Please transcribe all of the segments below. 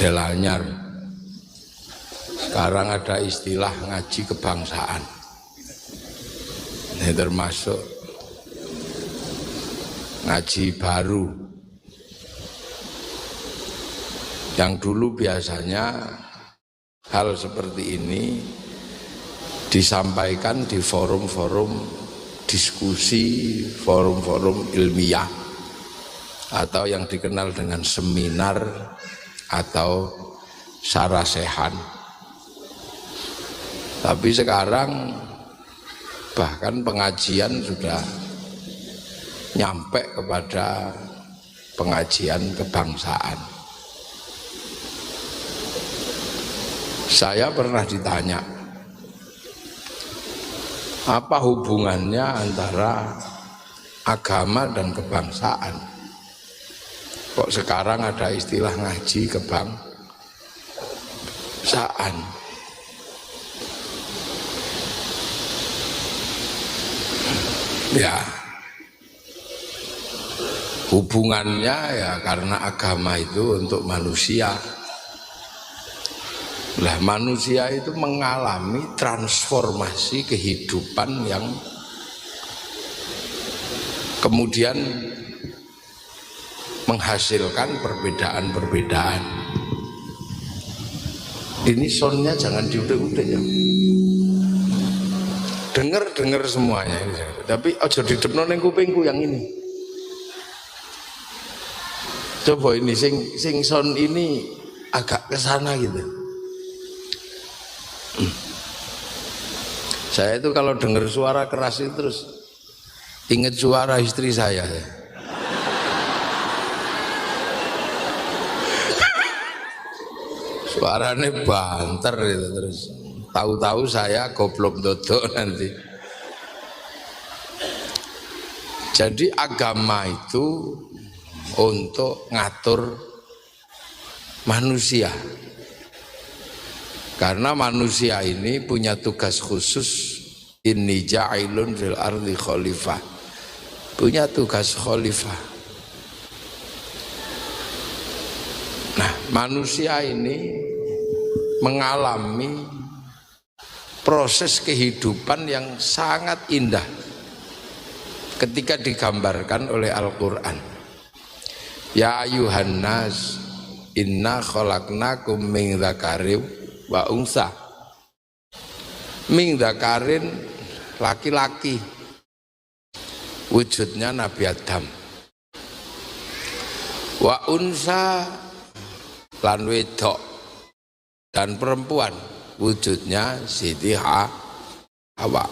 model anyar. Sekarang ada istilah ngaji kebangsaan. Ini termasuk ngaji baru. Yang dulu biasanya hal seperti ini disampaikan di forum-forum diskusi, forum-forum ilmiah, atau yang dikenal dengan seminar atau sarasehan. Tapi sekarang bahkan pengajian sudah nyampe kepada pengajian kebangsaan. Saya pernah ditanya, apa hubungannya antara agama dan kebangsaan? Kok sekarang ada istilah ngaji kebangsaan? Ya, hubungannya ya karena agama itu untuk manusia. Lah manusia itu mengalami transformasi kehidupan yang kemudian menghasilkan perbedaan-perbedaan. Ini soundnya jangan diudah-udah ya. Dengar semuanya ini. Tapi aja didepno ning kupingku yang ini. Coba ini sing sound ini agak ke sana gitu. Saya itu kalau dengar suara keras itu terus ingat suara istri saya. Suaranya banter gitu terus. Tahu-tahu saya goblok dodok nanti. Jadi agama itu untuk ngatur manusia. Karena manusia ini punya tugas khusus, inni ja'ilun fil ardi khalifah. Punya tugas khalifah. Nah, manusia ini mengalami proses kehidupan yang sangat indah ketika digambarkan oleh Al-Quran. Ya ayuhan nas inna khalaqnakum min dzakarin wa unsa. Min dzakarin laki-laki, wujudnya Nabi Adam. Wa unsa lan wedok dan perempuan, wujudnya Siti Hawa.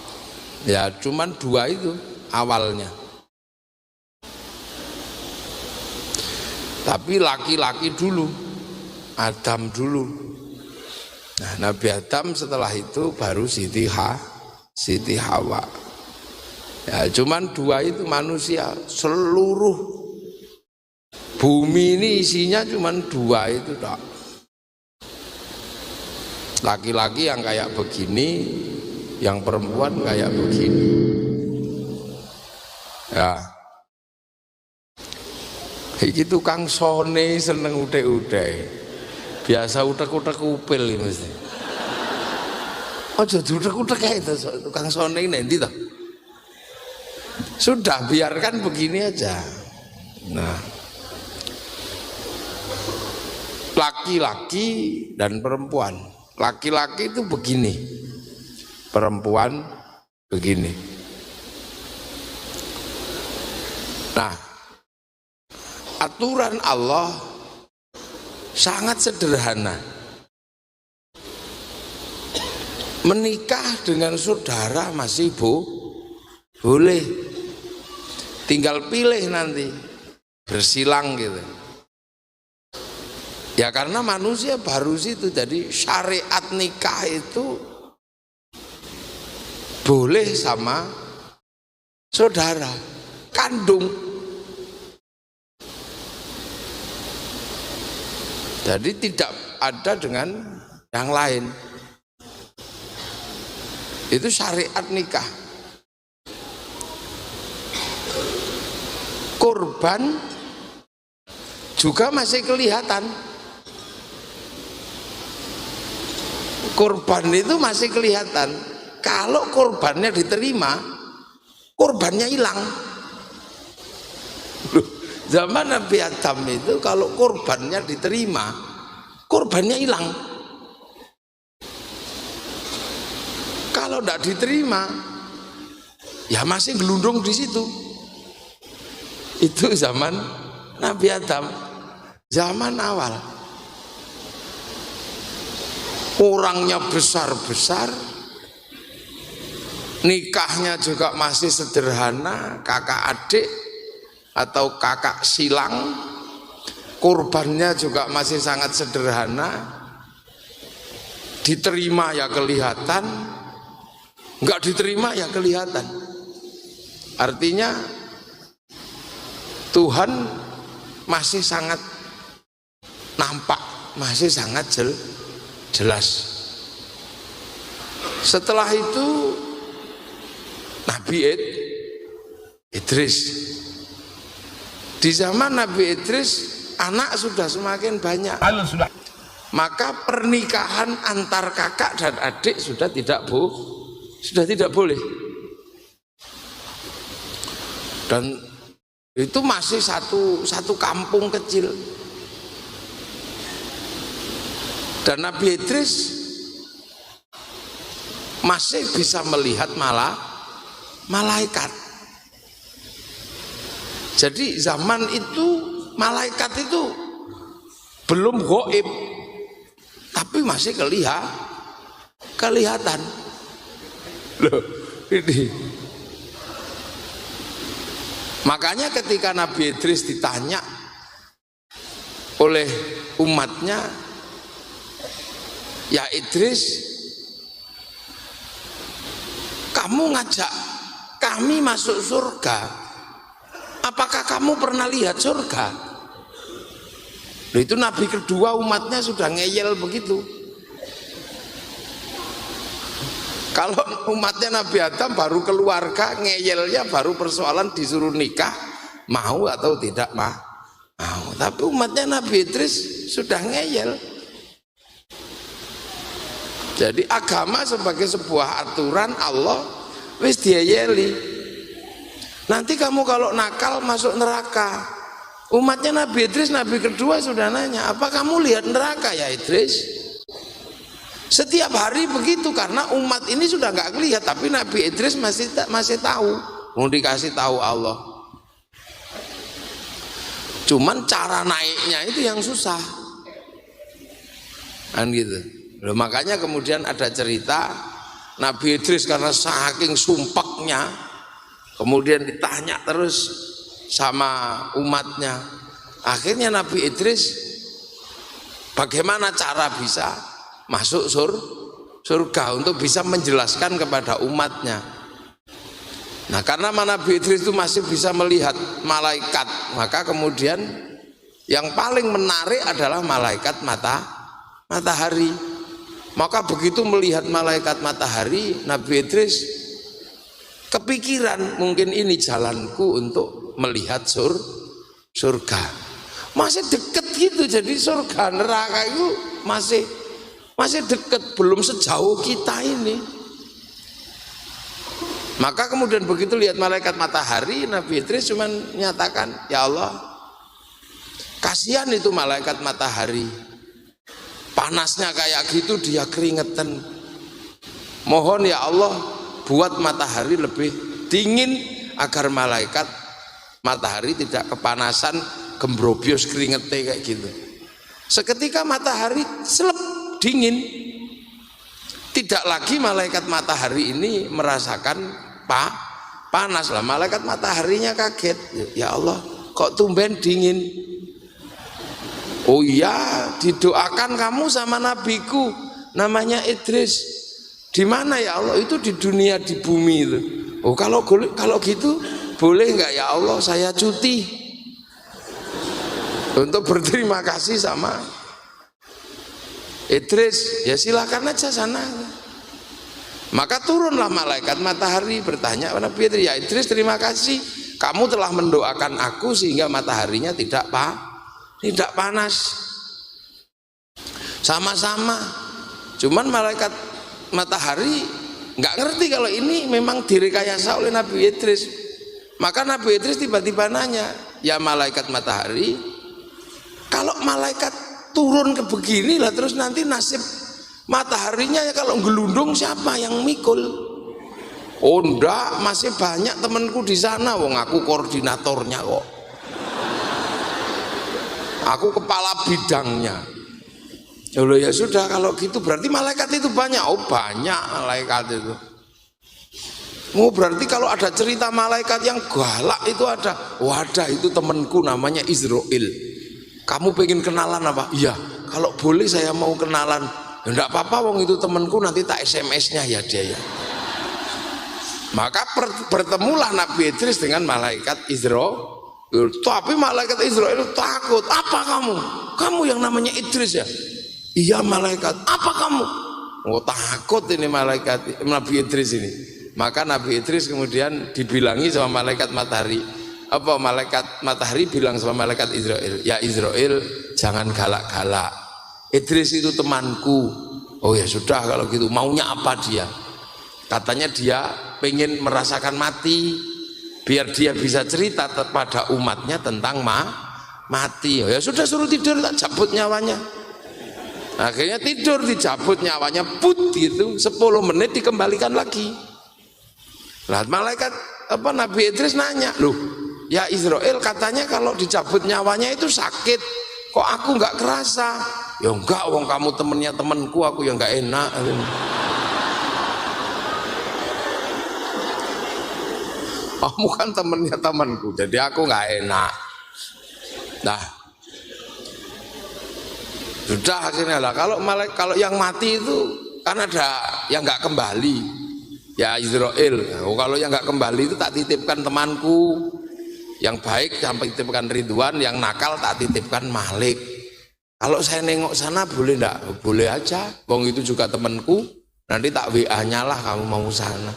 Ya cuman dua itu awalnya. Tapi laki-laki dulu, Adam dulu. Nah, Nabi Adam setelah itu baru Siti Hawa. Ya cuman dua itu manusia. Seluruh bumi ini isinya cuman dua itu tak. Laki-laki yang kayak begini, yang perempuan kayak begini. Ya. Iki tukang sone seneng utek-utek. Biasa utek-utek upil iki mesti. Aja utek-utek kae itu tukang sone nanti toh. Sudah biarkan begini aja. Nah. Laki-laki dan perempuan. Laki-laki itu begini, perempuan begini. Nah, aturan Allah sangat sederhana. Menikah dengan saudara masih boleh. Tinggal pilih nanti, bersilang gitu. Ya karena manusia baru situ, jadi syariat nikah itu boleh sama saudara kandung. Jadi tidak ada dengan yang lain. Itu syariat nikah. Kurban juga masih kelihatan. Kurban itu masih kelihatan. Kalau kurbannya diterima, kurbannya hilang. Loh, zaman Nabi Adam itu kalau kurbannya diterima, kurbannya hilang. Kalau tidak diterima, ya masih gelundung di situ. Itu zaman Nabi Adam, zaman awal. Orangnya besar-besar, nikahnya juga masih sederhana, kakak adik atau kakak silang, kurbannya juga masih sangat sederhana, diterima ya kelihatan, enggak diterima ya kelihatan. Artinya Tuhan masih sangat nampak, masih sangat jelas. Setelah itu Nabi Idris. Di zaman Nabi Idris anak sudah semakin banyak. Maka pernikahan antar kakak dan adik sudah tidak boleh. Dan itu masih satu kampung kecil. Dan Nabi Idris masih bisa melihat malaikat. Jadi zaman itu malaikat itu belum gaib, tapi masih kelihatan. Loh, ini. Makanya ketika Nabi Idris ditanya oleh umatnya, ya Idris, kamu ngajak kami masuk surga, apakah kamu pernah lihat surga? Loh, itu Nabi kedua umatnya sudah ngeyel begitu. Kalau umatnya Nabi Adam baru keluarga, ngeyelnya baru persoalan disuruh nikah, mau atau tidak mau. Tapi umatnya Nabi Idris sudah ngeyel. Jadi agama sebagai sebuah aturan Allah wis diayeli. Nanti kamu kalau nakal masuk neraka. Umatnya Nabi Idris, Nabi kedua sudah nanya, apa kamu lihat neraka ya Idris? Setiap hari begitu, karena umat ini sudah nggak lihat, tapi Nabi Idris masih tahu, mau dikasih tahu Allah. Cuman cara naiknya itu yang susah, kan gitu. Loh, makanya kemudian ada cerita Nabi Idris karena saking sumpeknya, kemudian ditanya terus sama umatnya. Akhirnya Nabi Idris bagaimana cara bisa masuk surga untuk bisa menjelaskan kepada umatnya. Nah, karena Nabi Idris itu masih bisa melihat malaikat, maka kemudian yang paling menarik adalah malaikat matahari. Maka begitu melihat malaikat matahari, Nabi Idris kepikiran, mungkin ini jalanku untuk melihat surga. Masih deket gitu, jadi surga neraka itu masih dekat, belum sejauh kita ini. Maka kemudian begitu lihat malaikat matahari, Nabi Idris cuma menyatakan, ya Allah, kasihan itu malaikat matahari, panasnya kayak gitu dia keringetan. Mohon ya Allah buat matahari lebih dingin agar malaikat matahari tidak kepanasan gembrobios keringetnya kayak gitu. Seketika matahari selep dingin, tidak lagi malaikat matahari ini merasakan panas lah. Malaikat mataharinya kaget, ya Allah kok tumben dingin? Oh iya, didoakan kamu sama nabiku namanya Idris. Di mana ya Allah? Itu di dunia, di bumi itu. Oh kalau gitu boleh nggak ya Allah saya cuti untuk berterima kasih sama Idris? Ya silakan aja sana. Maka turunlah malaikat matahari bertanya kepada Nabi Idris, ya Idris terima kasih, kamu telah mendoakan aku sehingga mataharinya tidak panas. Sama-sama Cuman malaikat matahari nggak ngerti kalau ini memang direkayasa oleh Nabi Idris. Maka Nabi Idris tiba-tiba nanya, ya malaikat matahari, kalau malaikat turun ke begini lah, terus nanti nasib mataharinya ya kalau gelundung siapa yang mikul? Oh enggak, masih banyak temanku di sana, wong aku koordinatornya kok. Aku kepala bidangnya. Ya sudah kalau gitu berarti malaikat itu banyak. Oh banyak malaikat itu. Oh berarti kalau ada cerita malaikat yang galak itu ada. Wadah itu temanku namanya Israel. Kamu pengen kenalan apa? Iya. Kalau boleh saya mau kenalan. Ya enggak apa-apa, wong itu temanku, nanti tak SMS-nya ya dia ya. Maka bertemulah Nabi Idris dengan malaikat Israel. Tapi malaikat Israel takut. Apa kamu? Kamu yang namanya Idris ya? Iya malaikat. Apa kamu? Oh takut ini malaikat Nabi Idris ini. Maka Nabi Idris kemudian dibilangi sama malaikat matahari. Apa malaikat matahari bilang sama malaikat Israel, ya Israel jangan galak-galak. Idris itu temanku. Oh ya sudah kalau gitu, maunya apa dia? Katanya dia pengen merasakan mati biar dia bisa cerita kepada umatnya tentang mati. Oh ya sudah suruh tidur, tak cabut nyawanya. Akhirnya tidur, dicabut nyawanya, put gitu, 10 menit dikembalikan lagi. Lah malaikat Nabi Idris nanya, loh ya Israel katanya kalau dicabut nyawanya itu sakit, kok aku nggak kerasa? Ya enggak, wong kamu temennya temanku, aku yang nggak enak. Kamu kan temennya temanku, jadi aku nggak enak. Nah, sudah akhirnya lah. Kalau yang mati itu kan ada yang nggak kembali, ya Israel. Oh, kalau yang nggak kembali itu tak titipkan temanku, yang baik sampai titipkan Ridwan, yang nakal tak titipkan Malik. Kalau saya nengok sana boleh enggak? Boleh aja. Wong itu juga temanku. Nanti tak WA-nya lah kamu mau sana.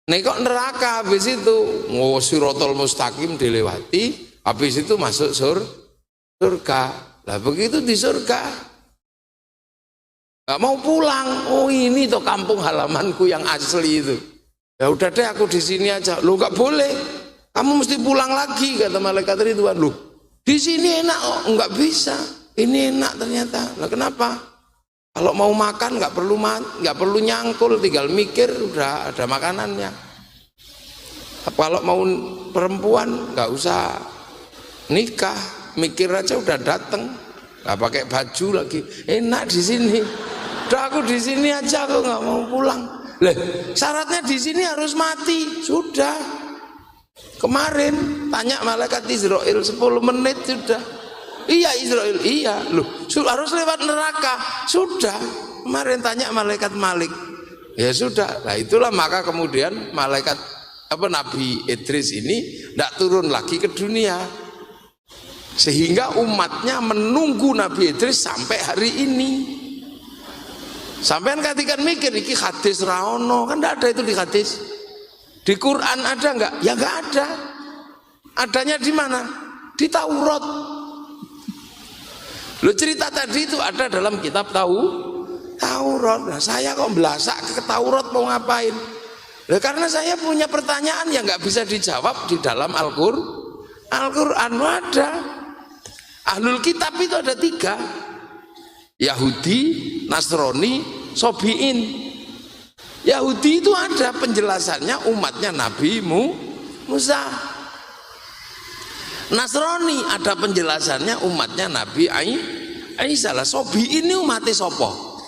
Nengok neraka habis itu, Siratal Mustaqim dilewati, habis itu masuk surga. Lah begitu di surga, nggak mau pulang. Oh ini tuh kampung halamanku yang asli itu. Ya udah deh aku di sini aja. Lo nggak boleh. Kamu mesti pulang lagi kata malaikat Ridwan. Loh, di sini enak kok, nggak bisa. Ini enak ternyata. Lah kenapa? Kalau mau makan nggak perlu nyangkul, tinggal mikir udah ada makanannya. Kalau mau perempuan nggak usah nikah, mikir aja udah dateng. Nggak pakai baju lagi. Enak di sini. Udah aku di sini aja, aku nggak mau pulang. Lah, syaratnya di sini harus mati. Sudah. Kemarin tanya malaikat Israel 10 menit sudah. Iya Israel, iya. Loh, harus lewat neraka. Sudah. Kemarin tanya malaikat Malik. Ya sudah. Nah itulah maka kemudian malaikat Nabi Idris ini tidak turun lagi ke dunia. Sehingga umatnya menunggu Nabi Idris sampai hari ini. Sampai ketika mikir iki hadis raono, kan tidak ada itu di hadis. Di Quran ada enggak? Ya enggak ada. Adanya di mana? Di Taurat. Lo cerita tadi itu ada dalam kitab Taurat. Nah, saya kok belasak ke Taurat mau ngapain? Nah, karena saya punya pertanyaan yang nggak bisa dijawab di dalam Al-Quran ada. Ahlul kitab itu ada 3. Yahudi, Nasrani, Sobiin. Yahudi itu ada penjelasannya umatnya Nabi Musa. Nasrani ada penjelasannya umatnya Nabi Isa. Sobi ini umatnya sopo.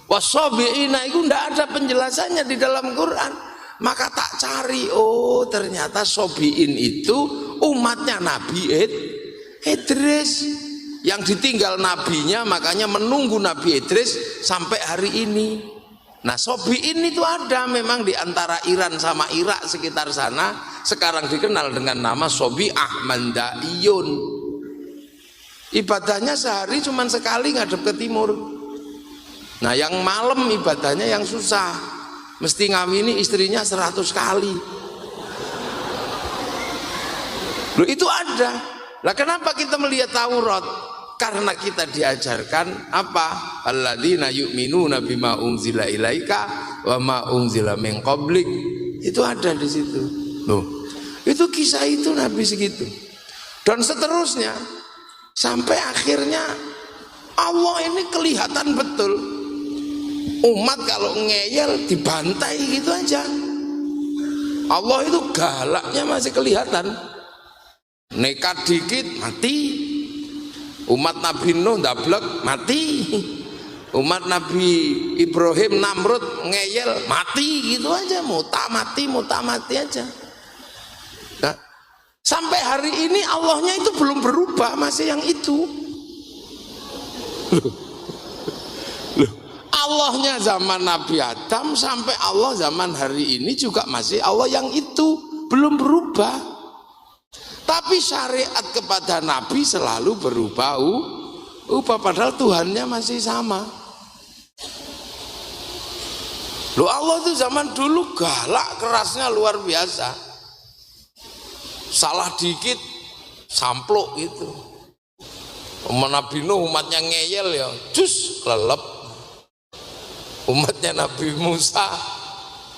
Wasobiina itu tidak ada penjelasannya di dalam Quran. Maka tak cari, oh ternyata Sobiin itu umatnya Nabi Idris yang ditinggal nabinya, makanya menunggu Nabi Idris sampai hari ini. Nah Sobiin itu ada memang di antara Iran sama Irak sekitar sana, sekarang dikenal dengan nama Sobi Ahmadiyun. Ibadahnya sehari cuma sekali ngadep ke timur. Nah yang malam ibadahnya yang susah, mesti ngawini istrinya 100 kali. Loh itu ada. Lah kenapa kita melihat Taurat? karena kita diajarkan apa? Alladzina yu'minuna bima unzila ilaika wa ma unzila min qablik. Itu ada di situ. Loh, itu kisah itu Nabi segitu. Dan seterusnya sampai akhirnya Allah ini kelihatan betul. Umat kalau ngeyel dibantai gitu aja. Allah itu galaknya masih kelihatan. Nekat dikit mati. Umat Nabi Nuh ndablek mati. Umat Nabi Ibrahim Namrud ngeyel mati gitu aja. Muta mati aja. Nah, sampai hari ini Allahnya itu belum berubah, masih yang itu. Loh, Allahnya zaman Nabi Adam sampai Allah zaman hari ini juga masih Allah yang itu, belum berubah. Tapi syariat kepada Nabi selalu berubah, padahal Tuhannya masih sama. Loh, Allah itu zaman dulu galak, kerasnya luar biasa. Salah dikit sampluk gitu. Nabi Nuh umatnya ngeyel ya, cus lelep. Umatnya Nabi Musa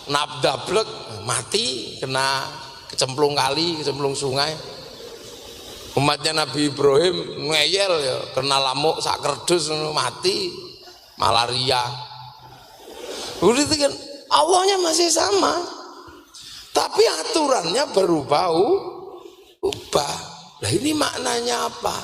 nabdablek mati, kena kecemplung kali, kecemplung sungai. Umatnya Nabi Ibrahim ngeyel ya, kena lamuk sak kerdus mati, malaria. Udah itu kan Allahnya masih sama, tapi aturannya berubah. Nah ini maknanya apa?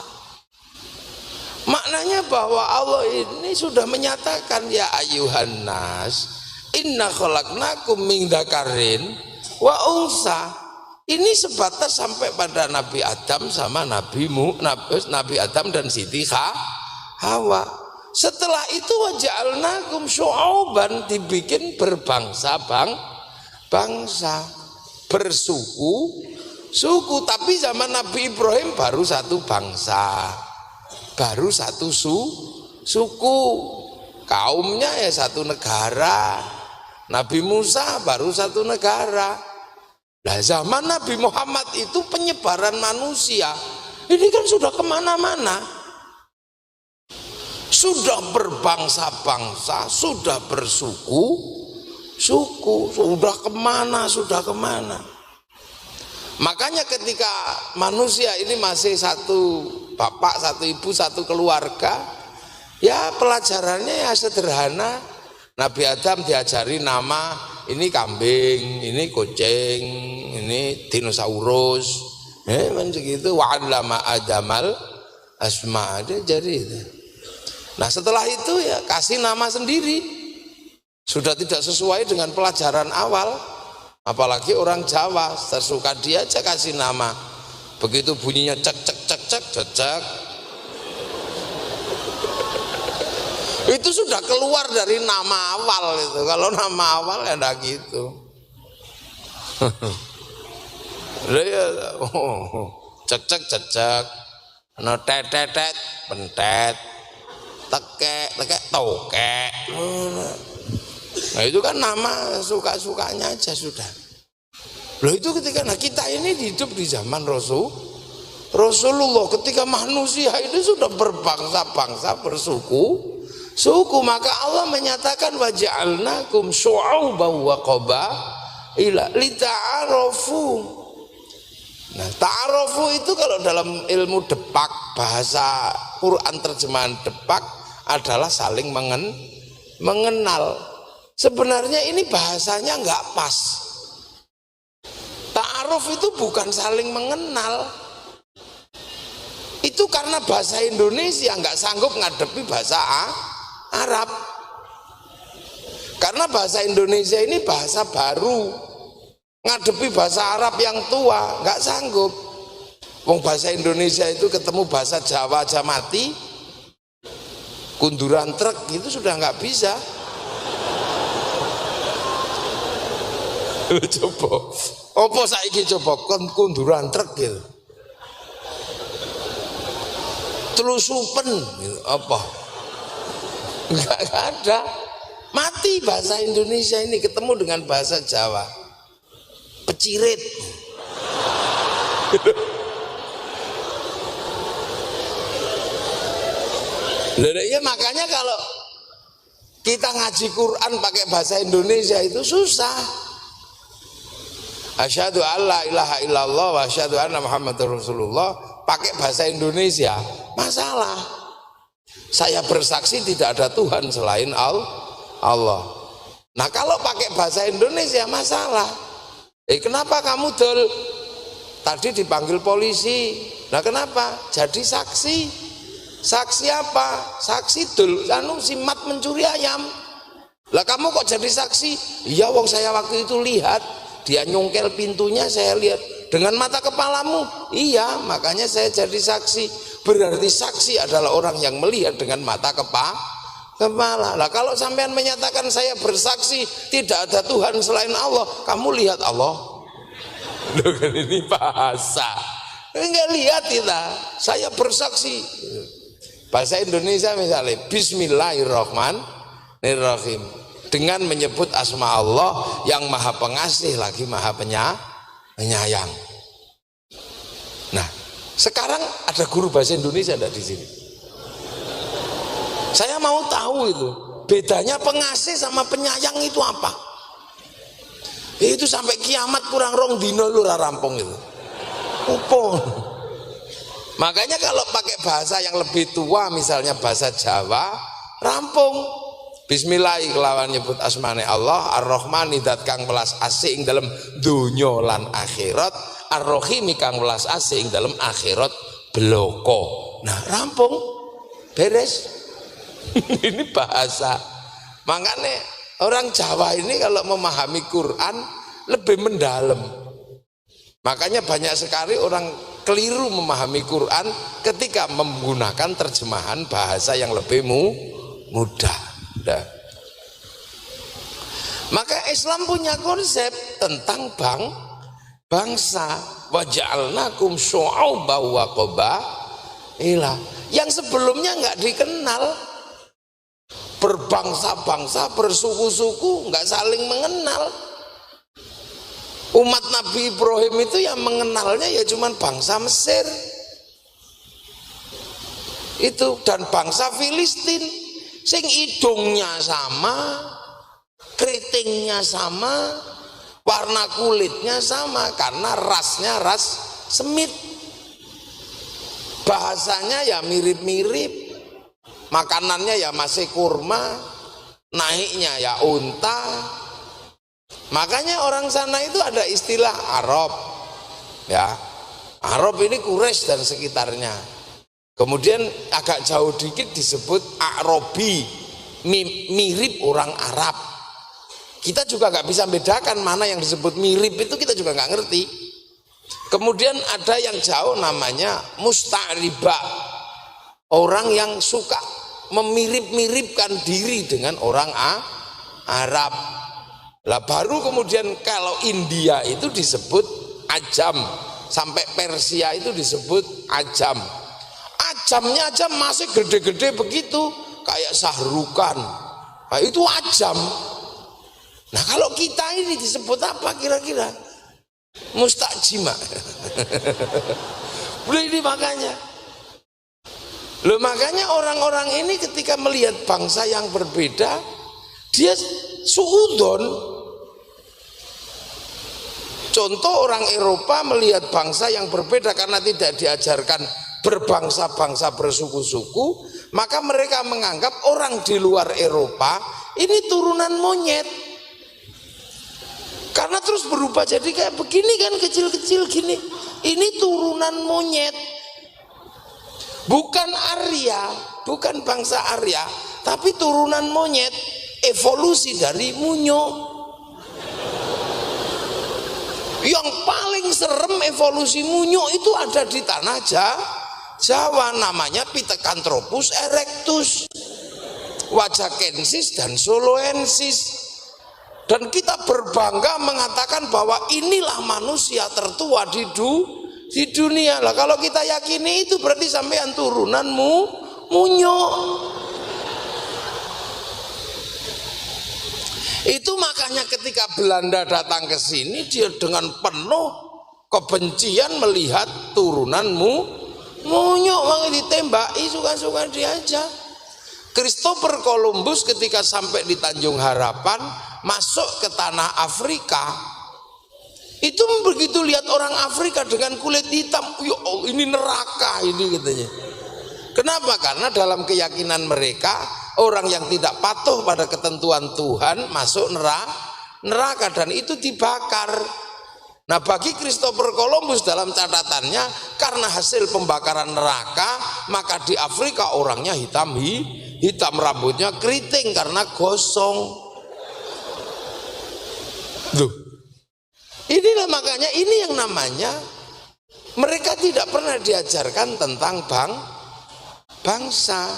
Maknanya bahwa Allah ini sudah menyatakan, ya ayuhan nas inna khalaqnakum min dzakarin wa unsa. Ini sebatas sampai pada Nabi Adam sama Nabi Adam dan Siti Hawa. Setelah itu waja'alnakum syu'uban, dibikin berbangsa, bersuku. Tapi zaman Nabi Ibrahim baru satu bangsa, baru satu suku, kaumnya ya satu negara. Nabi Musa baru satu negara. Nah, zaman Nabi Muhammad itu penyebaran manusia ini kan sudah kemana-mana, sudah berbangsa-bangsa, sudah bersuku, sudah kemana. Makanya ketika manusia ini masih satu bapak, satu ibu, satu keluarga, ya pelajarannya ya sederhana. Nabi Adam diajari nama, ini kambing, ini kucing, ini dinosaurus, segitu. Wa'allama Adamal asma, dia jadi itu. Nah setelah itu ya kasih nama sendiri, sudah tidak sesuai dengan pelajaran awal. Apalagi orang Jawa, tersuka dia aja kasih nama. Begitu bunyinya cek. Itu sudah keluar dari nama awal itu. Kalau nama awal ya enggak gitu. Cek. No tetet, pentet. Tekek, tokek. Nah itu kan nama suka-sukanya aja sudah. Loh itu ketika kita ini hidup di zaman Rasulullah, ketika manusia itu sudah berbangsa-bangsa, bersuku, maka Allah menyatakan waja'alnakum syu'uban wa qabaila lita'arafu. Nah, ta'arafu itu kalau dalam ilmu depak, bahasa Quran terjemahan depak adalah saling mengenal. Sebenarnya ini bahasanya nggak pas. Ta'aruf itu bukan saling mengenal. Itu karena bahasa Indonesia nggak sanggup ngadepi bahasa Arab. Karena bahasa Indonesia ini bahasa baru, ngadepi bahasa Arab yang tua nggak sanggup. Wong bahasa Indonesia itu ketemu bahasa Jawa aja mati, kunduran truk itu sudah nggak bisa. Coba, apa saiki coba kunduran truk gitu, telusupen gitu, apa? Enggak ada, mati bahasa Indonesia ini ketemu dengan bahasa Jawa, pecirit. Ya makanya kalau kita ngaji Quran pakai bahasa Indonesia itu susah. Asyhadu alla ilaha illallah wa asyhadu anna Muhammadur Rasulullah pakai bahasa Indonesia masalah. Saya bersaksi tidak ada Tuhan selain Allah. Nah kalau pakai bahasa Indonesia masalah. Kenapa kamu dol? Tadi dipanggil polisi. Nah kenapa? Jadi saksi. Saksi apa? Saksi dol. Simat mencuri ayam. Lah kamu kok jadi saksi? Iya wong saya waktu itu lihat. Dia nyongkel pintunya, saya lihat dengan mata kepalamu. Iya, makanya saya jadi saksi. Berarti saksi adalah orang yang melihat dengan mata kepala. Lah kalau sampean menyatakan saya bersaksi tidak ada Tuhan selain Allah, kamu lihat Allah. Loh kan ini bahasa. Enggak lihat kita. Saya bersaksi. Bahasa Indonesia misalnya Bismillahirrahmanirrahim. Dengan menyebut asma Allah yang maha pengasih lagi maha penyayang. Nah, sekarang ada guru bahasa Indonesia enggak di sini? Saya mau tahu itu bedanya pengasih sama penyayang itu apa? Itu sampai kiamat kurang rong dino lu rampung itu. Upon. Makanya kalau pakai bahasa yang lebih tua misalnya bahasa Jawa rampung. Bismillah kelawan nyebut asmane Allah, Ar-Rahman dat kang welas asih ing dalem donya lan akhirat, Ar-Rahim kang welas asih ing dalem akhirat bloko. Nah, rampung. Beres. Ini bahasa. Makanya orang Jawa ini kalau memahami Quran lebih mendalam. Makanya banyak sekali orang keliru memahami Quran ketika menggunakan terjemahan bahasa yang lebih mudah. Maka Islam punya konsep tentang bangsa. Waja'alnakum syu'uban wa qabaila. Yang sebelumnya nggak dikenal, berbangsa-bangsa, bersuku-suku, nggak saling mengenal. Umat Nabi Ibrahim itu yang mengenalnya ya cuman bangsa Mesir itu dan bangsa Filistin. Sing hidungnya sama, keritingnya sama, warna kulitnya sama karena rasnya ras Semit. Bahasanya ya mirip-mirip, makanannya ya masih kurma, naiknya ya unta. Makanya orang sana itu ada istilah Arab, ya. Arab ini Quraisy dan sekitarnya. Kemudian agak jauh dikit disebut Arabi, mirip orang Arab. Kita juga nggak bisa bedakan mana yang disebut mirip itu kita juga nggak ngerti. Kemudian ada yang jauh namanya musta'riba, orang yang suka memirip-miripkan diri dengan orang Arab. Lah baru kemudian kalau India itu disebut Ajam, sampai Persia itu disebut Ajam. Ajamnya aja masih gede-gede begitu kayak Sahrukan. Nah, itu Ajam. Nah kalau kita ini disebut apa kira-kira? Mustajima. Ini makanya. Loh makanya orang-orang ini ketika melihat bangsa yang berbeda, dia suudon. Contoh orang Eropa melihat bangsa yang berbeda karena tidak diajarkan berbangsa-bangsa bersuku-suku, maka mereka menganggap orang di luar Eropa ini turunan monyet. Karena terus berubah jadi kayak begini kan, kecil-kecil gini. Ini turunan monyet. Bukan Arya, bukan bangsa Arya, tapi turunan monyet, evolusi dari munyo. Yang paling serem evolusi munyo itu ada di tanah Jawa, namanya Pithecanthropus erectus, Wajakensis dan Soloensis. Dan kita berbangga mengatakan bahwa inilah manusia tertua di dunia. Lah kalau kita yakini itu berarti sampean turunanmu munyo. Itu makanya ketika Belanda datang ke sini, dia dengan penuh kebencian melihat turunanmu munyo, ditembaki suka-suka dia aja. Christopher Columbus ketika sampai di Tanjung Harapan, masuk ke tanah Afrika, itu begitu lihat orang Afrika dengan kulit hitam, ini neraka ini katanya. Kenapa? Karena dalam keyakinan mereka, orang yang tidak patuh pada ketentuan Tuhan masuk neraka dan itu dibakar. Nah, bagi Christopher Columbus dalam catatannya, karena hasil pembakaran neraka, maka di Afrika orangnya hitam rambutnya keriting karena gosong. Duh. Inilah makanya ini yang namanya mereka tidak pernah diajarkan tentang bangsa.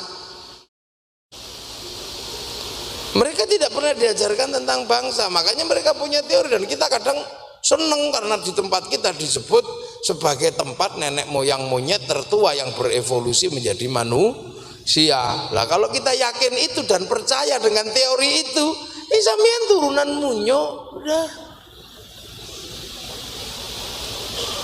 Mereka tidak pernah diajarkan tentang bangsa, makanya mereka punya teori dan kita kadang seneng karena di tempat kita disebut sebagai tempat nenek moyang monyet tertua yang berevolusi menjadi manusia. Lah kalau kita yakin itu dan percaya dengan teori itu, sampean turunan munyo udah.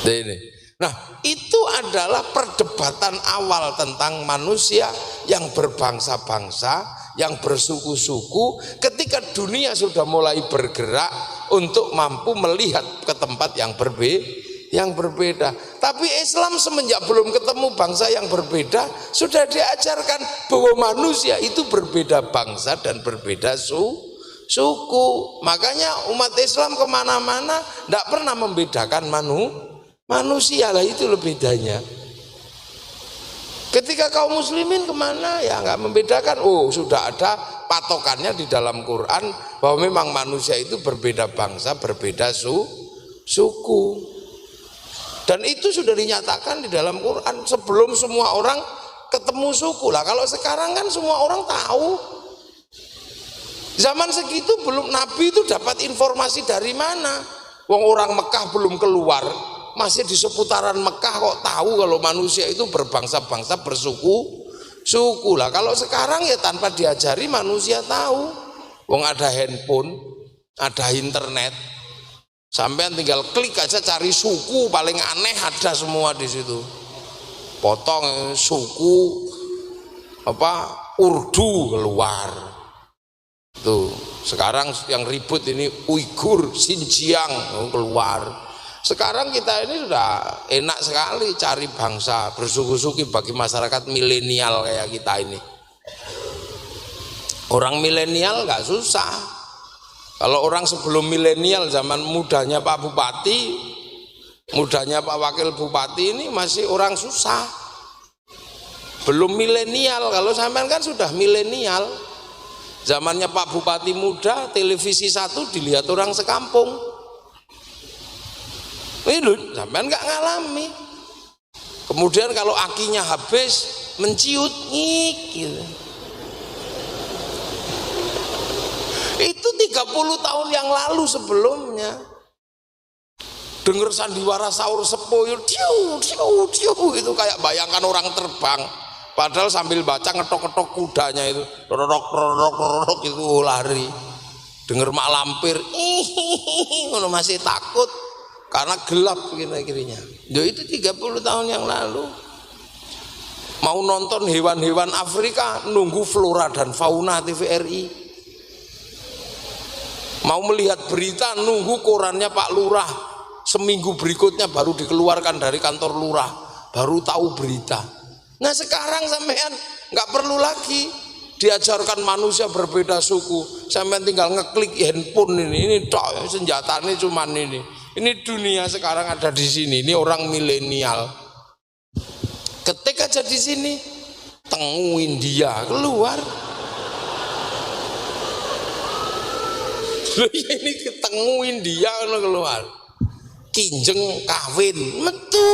Ini. Nah, itu adalah perdebatan awal tentang manusia yang berbangsa-bangsa, yang bersuku-suku, ketika dunia sudah mulai bergerak untuk mampu melihat ke tempat yang berbeda. Tapi Islam semenjak belum ketemu bangsa yang berbeda, sudah diajarkan bahwa manusia itu berbeda bangsa dan berbeda suku. Makanya umat Islam kemana-mana tidak pernah membedakan manusia lah, itu lebih bedanya. Ketika kaum muslimin kemana ya nggak membedakan. Oh, sudah ada patokannya di dalam Quran bahwa memang manusia itu berbeda bangsa, berbeda suku. Dan itu sudah dinyatakan di dalam Quran sebelum semua orang ketemu suku. Lah kalau sekarang kan semua orang tahu. Zaman segitu belum, Nabi itu dapat informasi dari mana? Wong orang Mekah belum keluar, masih di seputaran Mekah kok tahu kalau manusia itu berbangsa-bangsa, bersuku lah. Kalau sekarang ya tanpa diajari manusia tahu. Wong ada handphone, ada internet, sampean tinggal klik aja cari suku paling aneh ada semua di situ. Potong suku Urdu keluar. Tuh sekarang yang ribut ini Uighur, Xinjiang keluar. Sekarang kita ini sudah enak sekali cari bangsa bersuku-suku bagi masyarakat milenial kayak kita ini. Orang milenial nggak susah. Kalau orang sebelum milenial, zaman mudanya Pak Bupati, mudanya Pak Wakil Bupati ini masih orang susah. Belum milenial, kalau sampean kan sudah milenial. Zamannya Pak Bupati muda, televisi satu dilihat orang sekampung. Ini loh, sampean nggak ngalami. Kemudian kalau akinya habis, menciut ngik gitu. Itu 30 tahun yang lalu sebelumnya. Dengar sandiwara sahur sepo itu kayak bayangkan orang terbang. Padahal sambil baca ngetok-ngetok kudanya itu, rorok itu lari. Dengar mak lampir, ngono masih takut. Karena gelap kira-kiranya. Itu 30 tahun yang lalu. Mau nonton hewan-hewan Afrika nunggu Flora dan Fauna TVRI. Mau melihat berita nunggu korannya Pak Lurah. Seminggu berikutnya baru dikeluarkan dari kantor lurah, baru tahu berita. Nah sekarang sampean nggak perlu lagi diajarkan manusia berbeda suku. Sampean tinggal ngeklik handphone ini senjatanya cuman ini. Ini dunia sekarang ada di sini. Ini orang milenial. Ketik aja di sini, tenguin dia keluar. Loh, ini ketenguin dia keluar. Kinjeng kawin metu.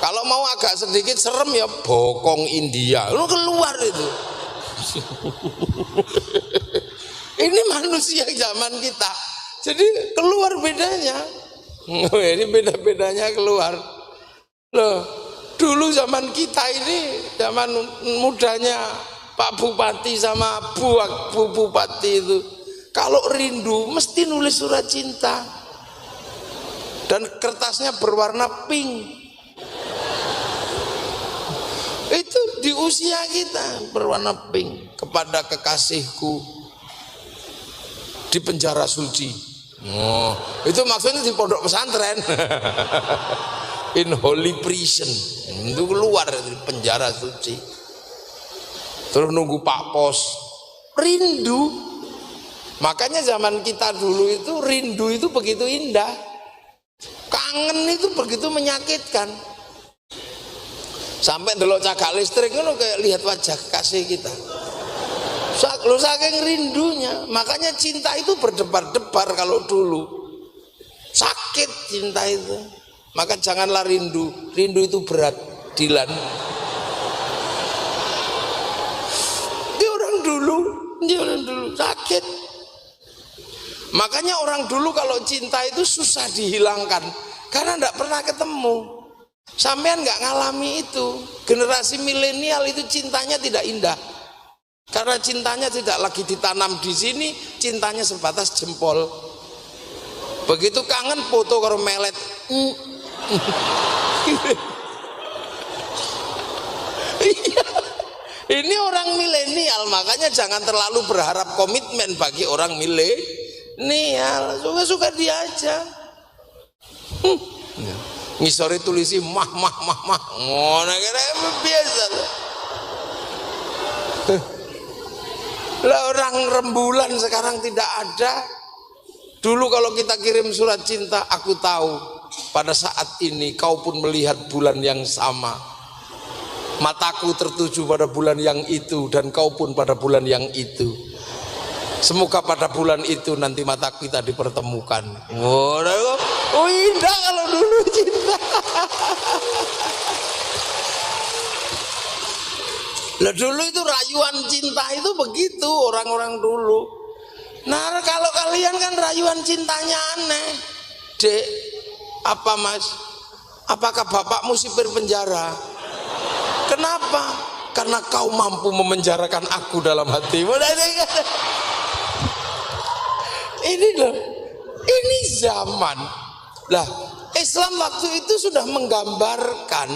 Kalau mau agak sedikit serem ya bokong India. Lu keluar itu. Ini manusia zaman kita. Jadi keluar bedanya. Ini beda-bedanya keluar. Loh, dulu zaman kita ini, zaman mudanya Pak Bupati sama Bu Bupati itu, kalau rindu mesti nulis surat cinta. Dan kertasnya berwarna pink. Itu di usia kita berwarna pink. Kepada kekasihku di penjara suci. Oh, itu maksudnya di pondok pesantren. In holy prison. Itu keluar dari penjara suci. Terus nunggu Pak Pos. Rindu. Makanya zaman kita dulu itu rindu itu begitu indah. Kangen itu begitu menyakitkan. Sampai ndelok cagak listrik ngono kayak lihat wajah kekasih kita. Lu saking rindunya, makanya cinta itu berdebar-debar kalau dulu. Sakit cinta itu. Maka janganlah rindu. Rindu itu berat, Dilan. Dia orang dulu sakit. Makanya orang dulu kalau cinta itu susah dihilangkan karena enggak pernah ketemu. Sampean enggak ngalami itu. Generasi milenial itu cintanya tidak indah. Karena cintanya tidak lagi ditanam di sini, cintanya sebatas jempol. Begitu kangen foto karo melet. Ini orang milenial, makanya jangan terlalu berharap komitmen bagi orang milenial. Suka-suka dia aja. Ngisori tulisi mah. Ngono kira biasa. Lah orang rembulan sekarang tidak ada. Dulu kalau kita kirim surat cinta, aku tahu pada saat ini kau pun melihat bulan yang sama. Mataku tertuju pada bulan yang itu dan kau pun pada bulan yang itu. Semoga pada bulan itu nanti mata kita dipertemukan. Oh indah kalau dulu cinta. Lah dulu itu rayuan cinta itu begitu orang-orang dulu. Nah kalau kalian kan rayuan cintanya aneh. Dek, apa mas? Apakah bapakmu sipir penjara? Kenapa? Karena kau mampu memenjarakan aku dalam hatimu. Ini loh, ini zaman. Lah Islam waktu itu sudah menggambarkan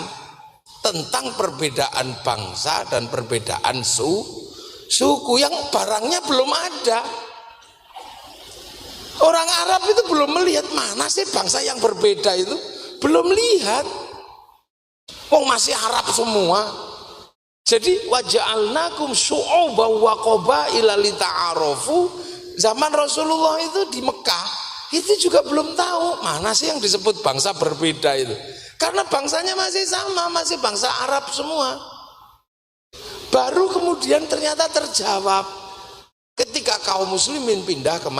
tentang perbedaan bangsa dan perbedaan suku yang barangnya belum ada. Orang Arab itu belum melihat mana sih bangsa yang berbeda itu, belum lihat. Wong masih Arab semua. Jadi waja'alnakum syu'uban wa qabaila lita'arafu. Zaman Rasulullah itu di Mekah itu juga belum tahu mana sih yang disebut bangsa berbeda itu. Karena bangsanya masih sama, masih bangsa Arab semua. Baru kemudian ternyata terjawab ketika kaum muslimin pindah ke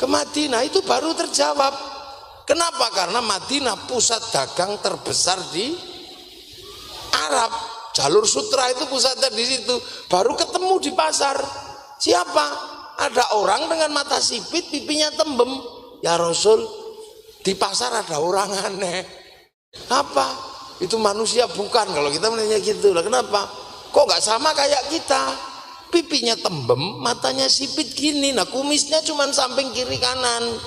Madinah, itu baru terjawab. Kenapa? Karena Madinah pusat dagang terbesar di Arab. Jalur sutra itu pusatnya di situ. Baru ketemu di pasar. Siapa? Ada orang dengan mata sipit, pipinya tembem. Ya Rasul, di pasar ada orang aneh. Apa? Itu manusia bukan, kalau kita menanya gitu lah. Kenapa? Kok nggak sama kayak kita? Pipinya tembem, matanya sipit gini. Nah kumisnya cuma samping kiri kanan.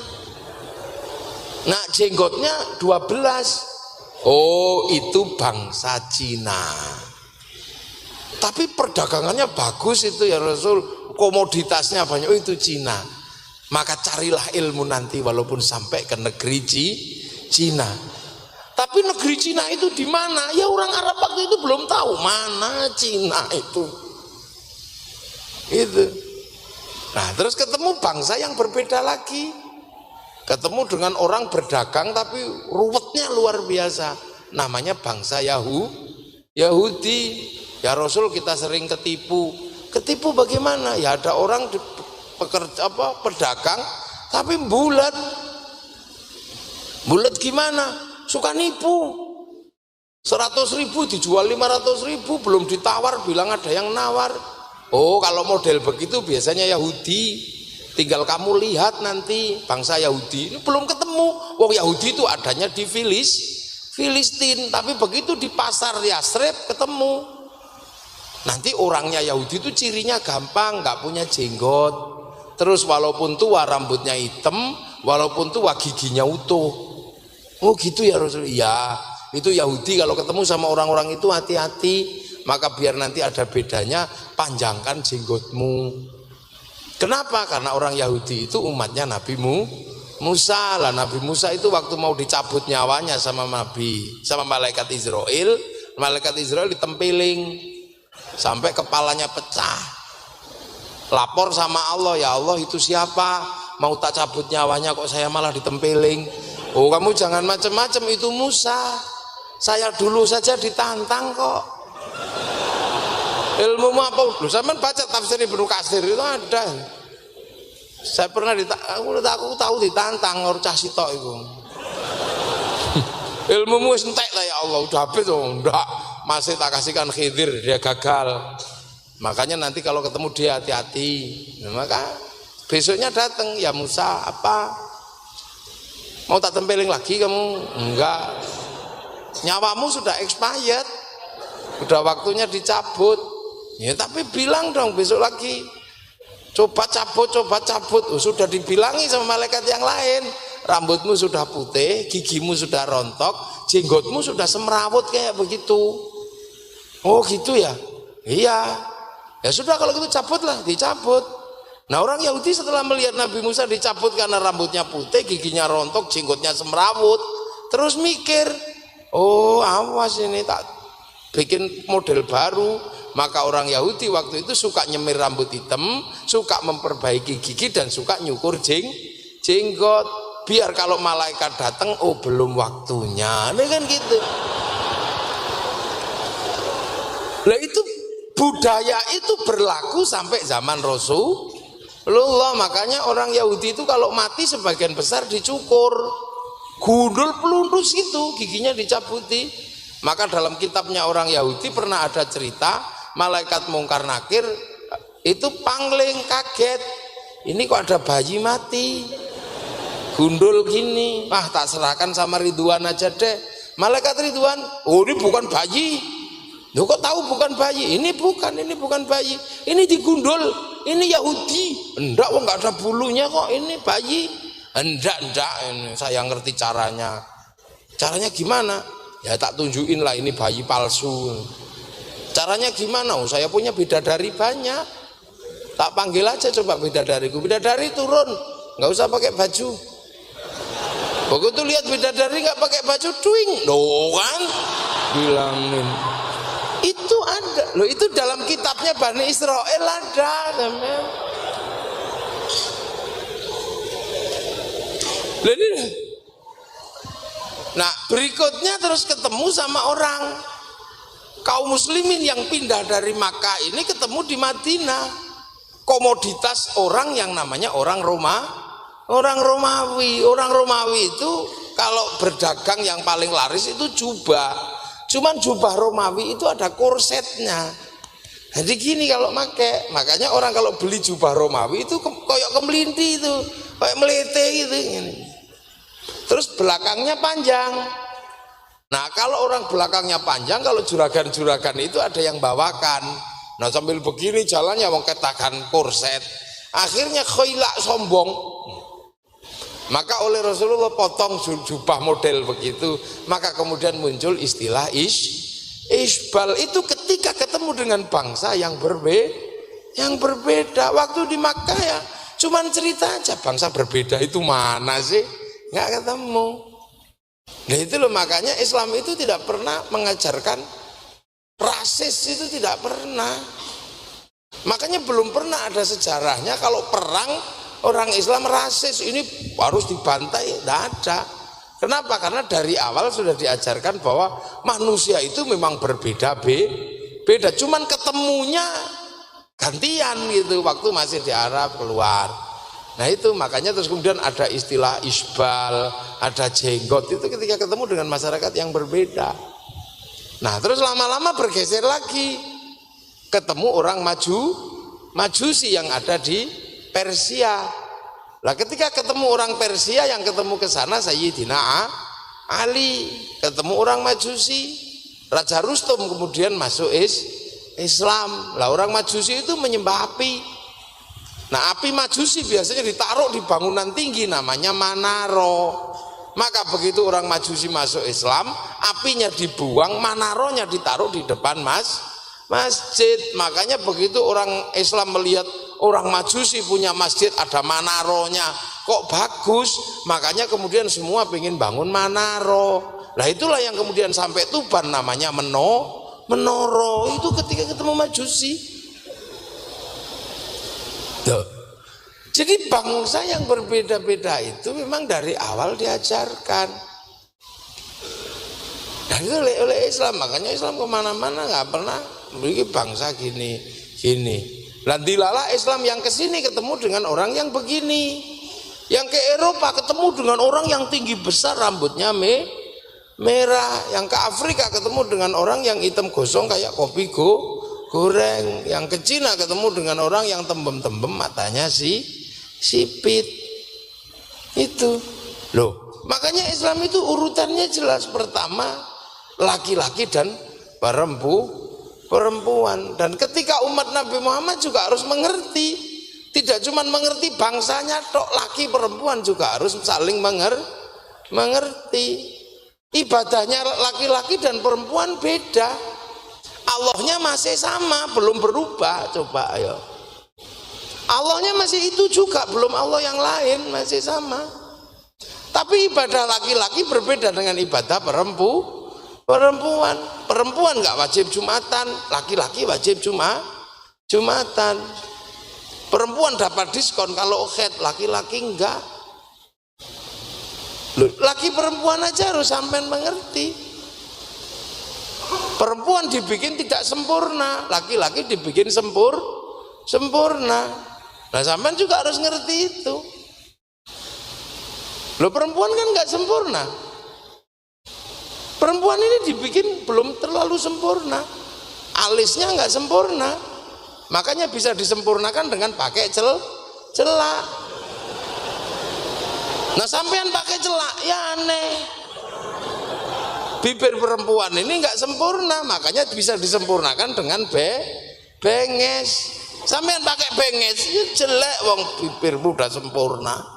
Nah jenggotnya 12. Oh itu bangsa Cina. Tapi perdagangannya bagus itu ya Rasul. Komoditasnya banyak. Oh itu Cina. Maka carilah ilmu nanti walaupun sampai ke negeri Cina. Tapi negeri Cina itu di mana? Ya orang Arab waktu itu belum tahu mana Cina itu. Itu. Nah, terus ketemu bangsa yang berbeda lagi. Ketemu dengan orang berdagang tapi ruwetnya luar biasa. Namanya bangsa Yahudi. Ya Rasul kita sering ketipu. Ketipu bagaimana? Ya ada orang pedagang tapi bulat. Bulat gimana? Suka nipu. 100.000 dijual 500.000, belum ditawar bilang ada yang nawar. Oh kalau model begitu biasanya Yahudi. Tinggal kamu lihat nanti bangsa Yahudi ini belum ketemu. Wong Yahudi itu adanya di Filistin, tapi begitu di pasar Yasrib ketemu. Nanti orangnya Yahudi itu cirinya gampang, nggak punya jenggot. Terus walaupun tua rambutnya hitam, walaupun tua giginya utuh. Oh gitu ya Rasul. Ya, itu Yahudi kalau ketemu sama orang-orang itu hati-hati. maka biar nanti ada bedanya, panjangkan jenggotmu. Kenapa? Karena orang Yahudi itu umatnya Nabi Musa. Lah Nabi Musa itu waktu mau dicabut nyawanya sama malaikat Israel ditempeling sampai kepalanya pecah. Lapor sama Allah, ya Allah itu siapa? Mau tak cabut nyawanya kok saya malah ditempeling. Oh kamu jangan macam-macam, itu Musa. Saya dulu saja ditantang kok. Ilmumu apa? Lu sampean baca tafsir Ibnu Katsir itu ada. Saya pernah aku tahu ditantang orang cah sitok itu. Ilmumu wis entek lah ya Allah, udah habis oh enggak. Masih tak kasihkan Khidir, dia gagal. Makanya nanti kalau ketemu dia hati-hati. Nah, maka besoknya datang, ya Musa apa? Mau tak tempeling lagi kamu? Enggak. Nyawamu sudah expired. Udah waktunya dicabut. Ya tapi bilang dong besok lagi. Coba cabut. Oh, sudah dibilangi sama malaikat yang lain. Rambutmu sudah putih, gigimu sudah rontok, jenggotmu sudah semrawut kayak begitu. Oh gitu ya? Iya. Ya sudah kalau gitu cabutlah, dicabut. Nah orang Yahudi setelah melihat Nabi Musa dicabut karena rambutnya putih, giginya rontok, jenggotnya semrawut, terus mikir, oh awas ini tak bikin model baru. Maka orang Yahudi waktu itu suka nyemir rambut hitam, suka memperbaiki gigi dan suka nyukur jenggot. Biar kalau malaikat datang, oh belum waktunya. Ini kan gitu. Lah itu budaya itu berlaku sampai zaman Rasulullah. Makanya orang Yahudi itu kalau mati sebagian besar dicukur, gundul pelundus itu giginya dicabuti. Maka dalam kitabnya orang Yahudi pernah ada cerita malaikat Mungkar Nakir itu pangling kaget, ini kok ada bayi mati gundul gini. Tak serahkan sama Ridwan aja deh. Malaikat Ridwan, oh ini bukan bayi. Loh kok tahu bukan bayi? Ini bukan bayi. Ini digundul, ini Yahudi. Enggak, enggak ada bulunya kok, ini bayi. Enggak, ini saya ngerti caranya. Caranya gimana? Ya tak tunjukin lah, ini bayi palsu. Caranya gimana? Oh saya punya bidadari banyak. Tak panggil aja coba bidadariku. Bidadari turun, nggak usah pakai baju. Begitu lihat bidadari nggak pakai baju, duing, loh kan? Bilangin. Itu ada, loh itu dalam kitabnya Bani Israel ada. Nah berikutnya terus ketemu sama orang kaum muslimin yang pindah dari Makkah ini ketemu di Madinah. Komoditas orang yang namanya orang Romawi. Orang Romawi itu kalau berdagang yang paling laris itu jubah. Cuman jubah Romawi itu ada korsetnya. Jadi gini kalau make, makanya orang kalau beli jubah Romawi itu koyok kemelinti itu, kayak melete gitu. Terus belakangnya panjang. Nah kalau orang belakangnya panjang, kalau juragan-juragan itu ada yang bawakan. Nah sambil begini jalannya mau ketakan korset. Akhirnya khoilak sombong. Maka oleh Rasulullah potong jubah model begitu. Maka kemudian muncul istilah isbal. Itu ketika ketemu dengan bangsa yang berbeda. Waktu di Makkah ya cuman cerita aja, bangsa berbeda itu mana sih? Nggak ketemu. Nah itu loh, makanya Islam itu tidak pernah mengajarkan rasis, itu tidak pernah. Makanya belum pernah ada sejarahnya kalau perang orang Islam rasis, ini harus dibantai, tidak ada. Kenapa? Karena dari awal sudah diajarkan bahwa manusia itu memang beda, cuman ketemunya gantian gitu waktu masih di Arab keluar. Nah itu makanya terus kemudian ada istilah isbal, ada jenggot, itu ketika ketemu dengan masyarakat yang berbeda. Nah terus lama-lama bergeser lagi, ketemu orang Majusi yang ada di Persia. Lah ketika ketemu orang Persia, yang ketemu ke sana Sayyidina Ali, ketemu orang Majusi, Raja Rustum kemudian masuk Islam. Lah orang Majusi itu menyembah api. Nah api Majusi biasanya ditaruh di bangunan tinggi namanya Manaro. Maka begitu orang Majusi masuk Islam, apinya dibuang, Manaronya ditaruh di depan masjid. Makanya begitu orang Islam melihat orang Majusi punya masjid ada manaronya, kok bagus, makanya kemudian semua pengen bangun manaro. Nah itulah yang kemudian sampai Tuban namanya menoro itu ketika ketemu Majusi. Tuh. Jadi bangsa yang berbeda-beda itu memang dari awal diajarkan. Dan itu oleh Islam, makanya Islam kemana-mana nggak pernah memiliki bangsa gini. Dan dilalah Islam yang kesini ketemu dengan orang yang begini, yang ke Eropa ketemu dengan orang yang tinggi besar rambutnya merah, yang ke Afrika ketemu dengan orang yang hitam gosong kayak kopi goreng, yang ke Cina ketemu dengan orang yang tembem-tembem matanya sipit. Itu loh, makanya Islam itu urutannya jelas. Pertama laki-laki dan perempuan. Dan ketika umat Nabi Muhammad juga harus mengerti, tidak cuma mengerti bangsanya tok, laki perempuan juga harus saling mengerti. Ibadahnya laki-laki dan perempuan beda, Allahnya masih sama, belum berubah. Coba ayo, Allahnya masih itu juga, belum Allah yang lain, masih sama. Tapi ibadah laki-laki berbeda dengan ibadah perempuan. Perempuan nggak wajib Jumatan, laki-laki wajib Jumatan. Perempuan dapat diskon kalau haid, laki-laki enggak. Loh, laki perempuan aja harus sampai mengerti. Perempuan dibikin tidak sempurna, laki-laki dibikin sempurna. Nah, sampean juga harus ngerti itu. Loh, perempuan kan nggak sempurna. Perempuan ini dibikin belum terlalu sempurna, alisnya nggak sempurna, makanya bisa disempurnakan dengan pakai celak. Nah, sampean pakai celak ya aneh. Bibir perempuan ini nggak sempurna, makanya bisa disempurnakan dengan benges. Sampean pakai benges ya jelek, wong bibirmu udah sempurna.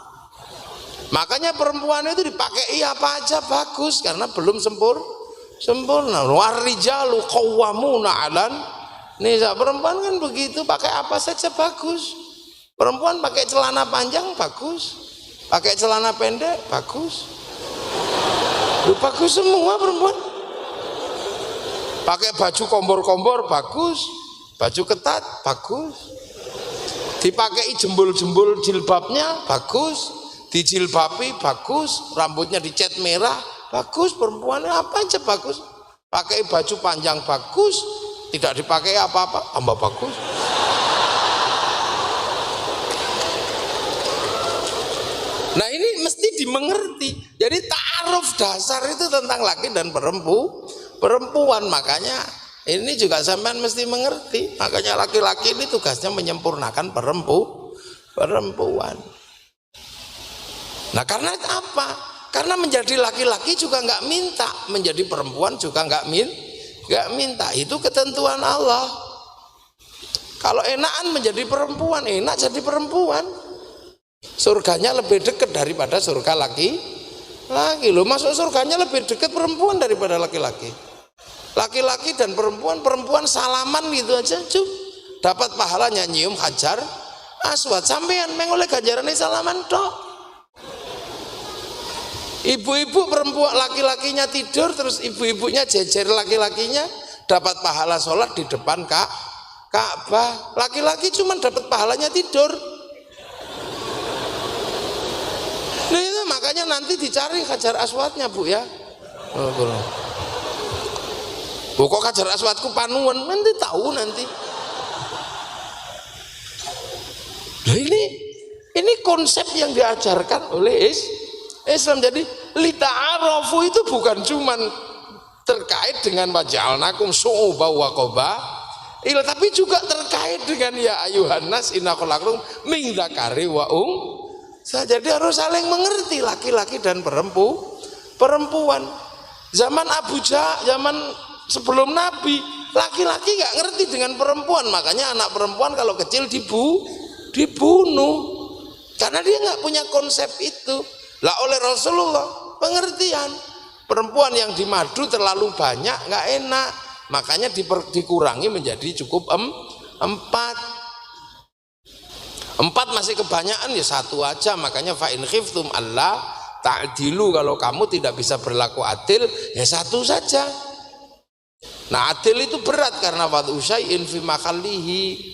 Makanya perempuan itu dipakai apa aja bagus karena belum sempurna. Warijalu qawwamuna 'alan nisa. Perempuan kan begitu, pakai apa saja bagus. Perempuan pakai celana panjang bagus, pakai celana pendek bagus. Bagus semua perempuan. Pakai baju kombor-kombor bagus, baju ketat bagus. Dipakai jembul-jembul jilbabnya bagus. Dijilbabi bagus, rambutnya dicat merah bagus, perempuan apa aja bagus. Pakai baju panjang bagus, tidak dipakai apa-apa tambah bagus. Nah, ini mesti dimengerti. Jadi ta'aruf dasar itu tentang laki dan perempuan. Makanya ini juga sampean mesti mengerti. Makanya laki-laki ini tugasnya menyempurnakan perempuan. Nah, karena apa? Karena menjadi laki-laki juga nggak minta, menjadi perempuan juga nggak minta. Itu ketentuan Allah. Kalau enakan menjadi perempuan, enak jadi perempuan. Surganya lebih dekat daripada surga laki. Loh, masuk surganya lebih dekat perempuan daripada laki-laki. Laki-laki dan perempuan salaman gitu aja, dapat pahalanya nyium hajar aswad. Sampean mengoleh ganjarannya salaman tok. Ibu-ibu perempuan laki-lakinya tidur, terus ibu-ibunya jejer laki-lakinya, dapat pahala sholat di depan Ka'bah. Laki-laki cuma dapat pahalanya tidur. Nah, itu makanya nanti dicari hajar aswadnya, Bu ya. Bu, kok hajar aswadku panuan, nanti tahu nanti. Nah, ini konsep yang diajarkan oleh Islam. Jadi lita'arafu itu bukan cuman terkait dengan waja'alnakum syu'uban wa qaba'il, tapi juga terkait dengan ya ayuhan nas inna khalaqnakum min dzakari wa unsa. Jadi harus saling mengerti laki-laki dan perempuan. Zaman Abu Jahal, zaman sebelum Nabi, laki-laki nggak ngerti dengan perempuan, makanya anak perempuan kalau kecil dibunuh karena dia nggak punya konsep itu. Lah oleh Rasulullah pengertian, perempuan yang di madu terlalu banyak nggak enak, makanya dikurangi menjadi cukup 4. 4 masih kebanyakan, ya 1 aja. Makanya fa in khiftum alla ta'dilu, kalau kamu tidak bisa berlaku adil ya 1 saja. Nah, adil itu berat karena wad'u syai'in fi mahallihi.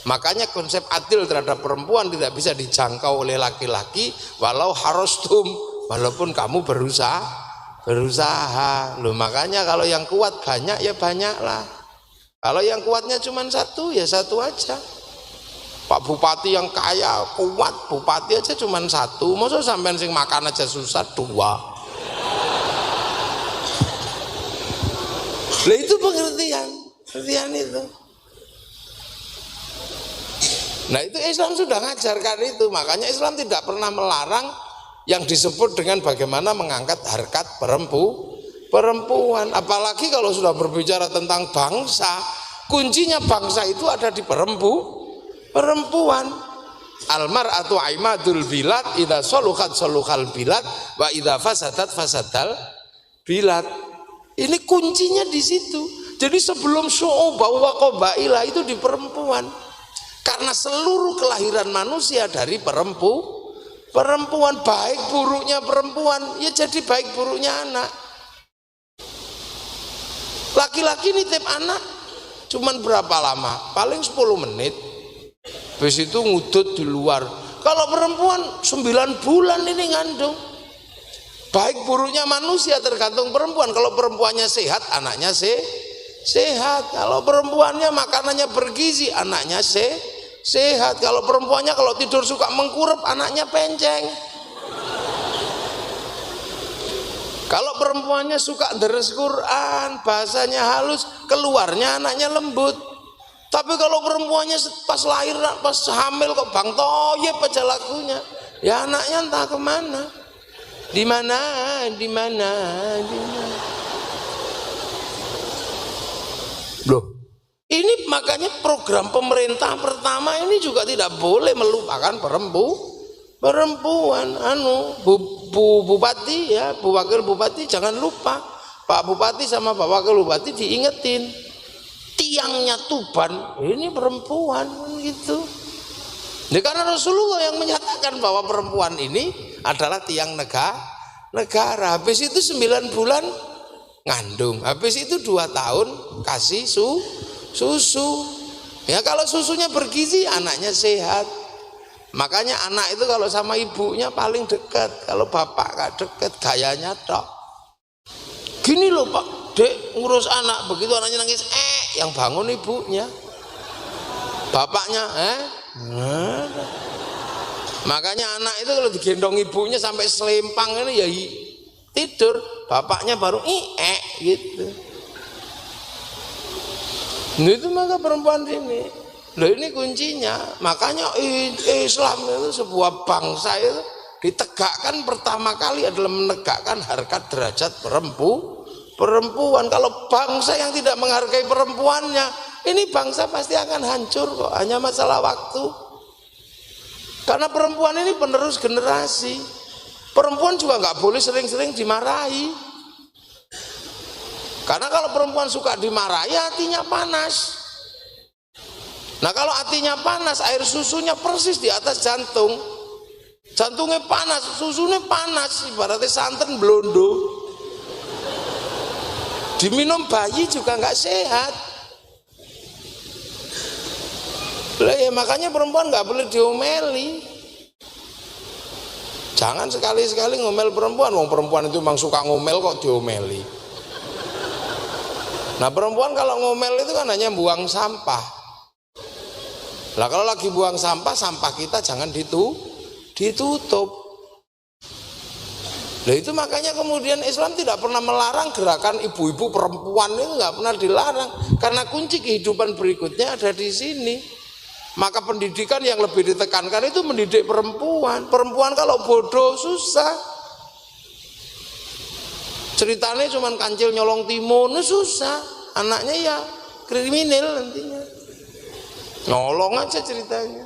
Makanya konsep adil terhadap perempuan tidak bisa dijangkau oleh laki-laki walau harostum, walaupun kamu berusaha. Loh, makanya kalau yang kuat banyak ya banyaklah. Kalau yang kuatnya cuma 1 ya 1 aja. Pak Bupati yang kaya kuat, bupati aja cuma 1, masa sampean sing makan aja susah 2. Lah itu pengertian itu. Nah itu Islam sudah ngajarkan itu, makanya Islam tidak pernah melarang yang disebut dengan bagaimana mengangkat harkat perempuan. Apalagi kalau sudah berbicara tentang bangsa, kuncinya bangsa itu ada di perempuan. Almar'atu aimadul bilad, idza saluhat saluhal bilad, wa idza fasadal bilad. Ini kuncinya di situ. Jadi sebelum syu'ubah wa qabailah itu di perempuan. Karena seluruh kelahiran manusia dari perempuan, baik buruknya perempuan ya jadi baik buruknya anak. Laki-laki nitip anak cuman berapa lama? Paling 10 menit. Habis itu ngudut di luar. Kalau perempuan 9 bulan ini ngandung. Baik buruknya manusia tergantung perempuan. Kalau perempuannya sehat, anaknya sehat. Kalau perempuannya makanannya bergizi, anaknya sehat. Kalau perempuannya kalau tidur suka mengkurep, anaknya penceng. Kalau perempuannya suka deres Quran, bahasanya halus, keluarnya anaknya lembut. Tapi kalau perempuannya pas lahir, pas hamil kok bang toyib aja lagunya, ya anaknya entah kemana, di mana. Loh, ini makanya program pemerintah pertama ini juga tidak boleh melupakan perempuan. Bu Bupati ya, Bu Wakil Bupati jangan lupa, Pak Bupati sama Pak Wakil Bupati diingetin. Tiangnya Tuban ini perempuan gitu. Ya, karena Rasulullah yang menyatakan bahwa perempuan ini adalah tiang negara. Habis itu 9 bulan ngandung, habis itu 2 tahun kasih susu. Ya kalau susunya bergizi anaknya sehat. Makanya anak itu kalau sama ibunya paling dekat. Kalau bapak gak dekat gayanya tok. Gini loh Pak, Dek ngurus anak, begitu anaknya nangis yang bangun ibunya, bapaknya makanya anak itu kalau digendong ibunya sampai selempang ini ya tidur, bapaknya baru gitu. Nah, itu maka perempuan ini loh, ini kuncinya. Makanya Islam itu sebuah bangsa itu ditegakkan pertama kali adalah menegakkan harkat derajat perempuan. Kalau bangsa yang tidak menghargai perempuannya, ini bangsa pasti akan hancur kok, hanya masalah waktu. Karena perempuan ini penerus generasi. Perempuan juga nggak boleh sering-sering dimarahi. Karena kalau perempuan suka dimarahi, hatinya panas. Nah kalau hatinya panas, air susunya persis di atas jantung. Jantungnya panas, susunya panas, ibaratnya santan blondo. Diminum bayi juga nggak sehat. Ya makanya perempuan nggak boleh diomeli. Jangan sekali-sekali ngomel perempuan. Wong perempuan itu memang suka ngomel kok diomeli. Nah perempuan kalau ngomel itu kan hanya buang sampah. Lah kalau lagi buang sampah, sampah kita jangan ditutup. Nah itu makanya kemudian Islam tidak pernah melarang gerakan ibu-ibu perempuan, itu nggak pernah dilarang, karena kunci kehidupan berikutnya ada di sini. Maka pendidikan yang lebih ditekankan itu mendidik perempuan. Perempuan kalau bodoh susah. Ceritanya cuman kancil nyolong timun, susah. Anaknya ya kriminal nantinya. Nyolong aja ceritanya.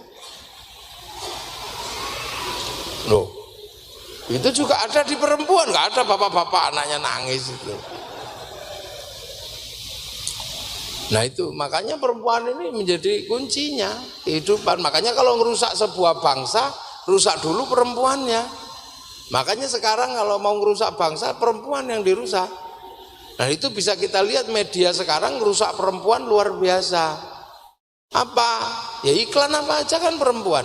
Loh. Itu juga ada di perempuan, nggak ada bapak-bapak anaknya nangis itu. Nah itu makanya perempuan ini menjadi kuncinya kehidupan. Makanya kalau merusak sebuah bangsa, rusak dulu perempuannya. Makanya sekarang kalau mau merusak bangsa, perempuan yang dirusak. Nah itu bisa kita lihat media sekarang merusak perempuan luar biasa. Apa? Ya iklan apa aja kan perempuan.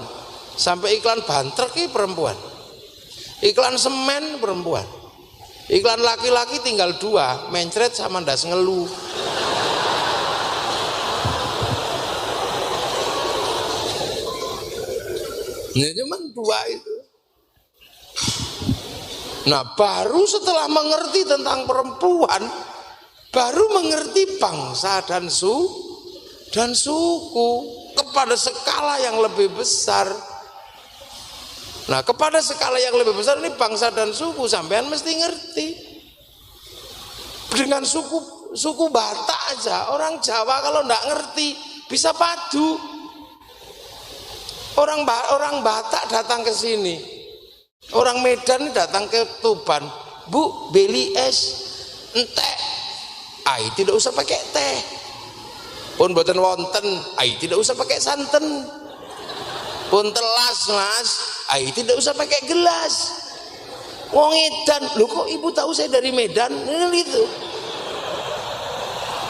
Sampai iklan bantrek perempuan. Iklan semen perempuan. Iklan laki-laki tinggal 2, mencret sama ndas ngeluh. Ya cuma 2 itu. Nah baru setelah mengerti tentang perempuan, baru mengerti bangsa dan suku kepada skala yang lebih besar. Nah kepada skala yang lebih besar ini bangsa dan suku sampean mesti ngerti. Dengan suku Batak aja, orang Jawa kalau nggak ngerti bisa padu. Orang Batak datang ke sini, orang Medan datang ke Tuban, Bu beli es entek, ai tidak usah pakai teh, pun boten wonten, ai tidak usah pakai santen, pun telas mas, ai tidak usah pakai gelas. Wong edan, lu kok ibu tahu saya dari Medan? Ini itu,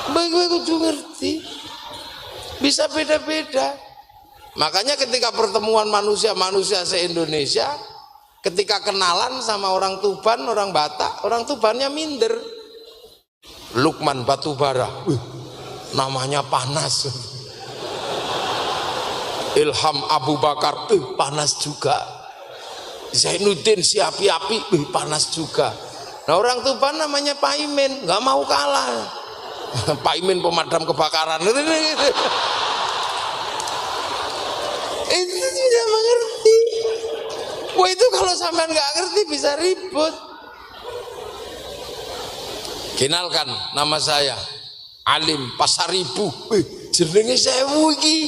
baik-baik kudu ngerti, bisa beda-beda. Makanya ketika pertemuan manusia-manusia se-Indonesia, ketika kenalan sama orang Tuban, orang Batak, orang Tubannya minder. Lukman Batubara, namanya panas. Ilham Abu Bakar, panas juga. Zainuddin si api-api, panas juga. Nah orang Tuban namanya Paimin, nggak mau kalah. Paimin pemadam kebakaran. Itu tidak mengerti. Wah itu kalau sampean nggak ngerti bisa ribut. Kenalkan, nama saya Alim Pasaribu. Jenenge sewu iki.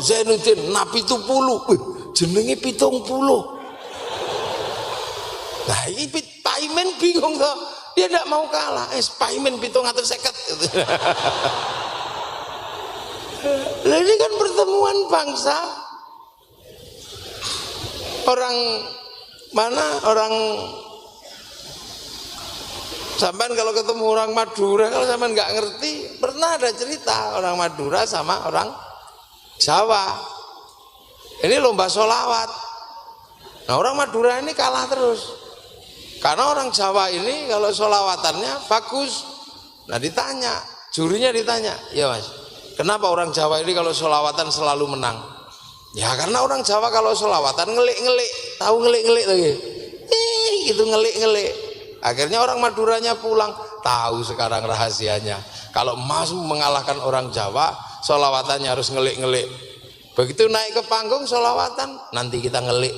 Zainuddin Napi 70. Jenenge 70. Nah ini Paimin bingung kok. Dia tidak mau kalah. Paimin 750. Nah, ini kan pertemuan bangsa. Orang mana orang sampean kalau ketemu orang Madura, kalau sampean nggak ngerti, pernah ada cerita orang Madura sama orang Jawa. Ini lomba sholawat. Nah orang Madura ini kalah terus. Karena orang Jawa ini kalau sholawatannya bagus. Nah ditanya, jurinya ditanya, ya mas, kenapa orang Jawa ini kalau sholawatan selalu menang? Ya karena orang Jawa kalau sholawatan ngelik-ngelik, tahu ngelik-ngelik lagi, gitu ngelik-ngelik. Akhirnya orang Maduranya pulang, tahu sekarang rahasianya. Kalau Mas mengalahkan orang Jawa, sholawatannya harus ngelik-ngelik. Begitu naik ke panggung sholawatan, nanti kita ngelik.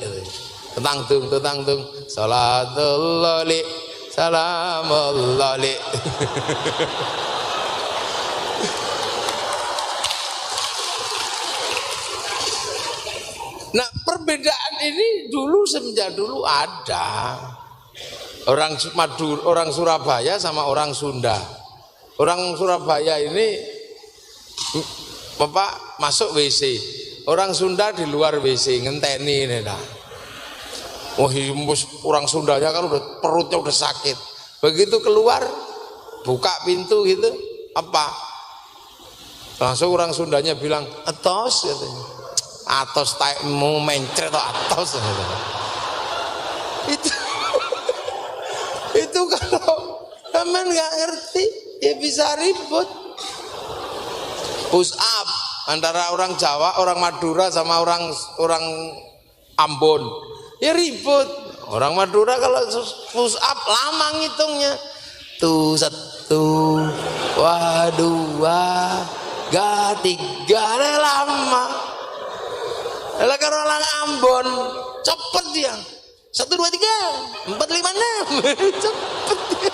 Tetangtung, tetangtung, sholatul li, salamul li. Nah perbedaan ini dulu semenjak dulu ada. Orang Surabaya sama orang Sunda. Orang Surabaya ini Bapak masuk WC, orang Sunda di luar WC ngenteni ini dah. Orang Sundanya kan udah perutnya udah sakit. Begitu keluar buka pintu gitu apa? Langsung orang Sundanya bilang atos katanya. Atos taekmu mencret atau atos itu kalau teman nggak ngerti ya bisa ribut. Push up antara orang Jawa, orang Madura sama orang Ambon ya ribut. Orang Madura kalau push up lama ngitungnya tuh 1, 2, 3 lama. Kalau orang Ambon cepet dia 1, 2, 3, 4, 5, 6 cepet dia.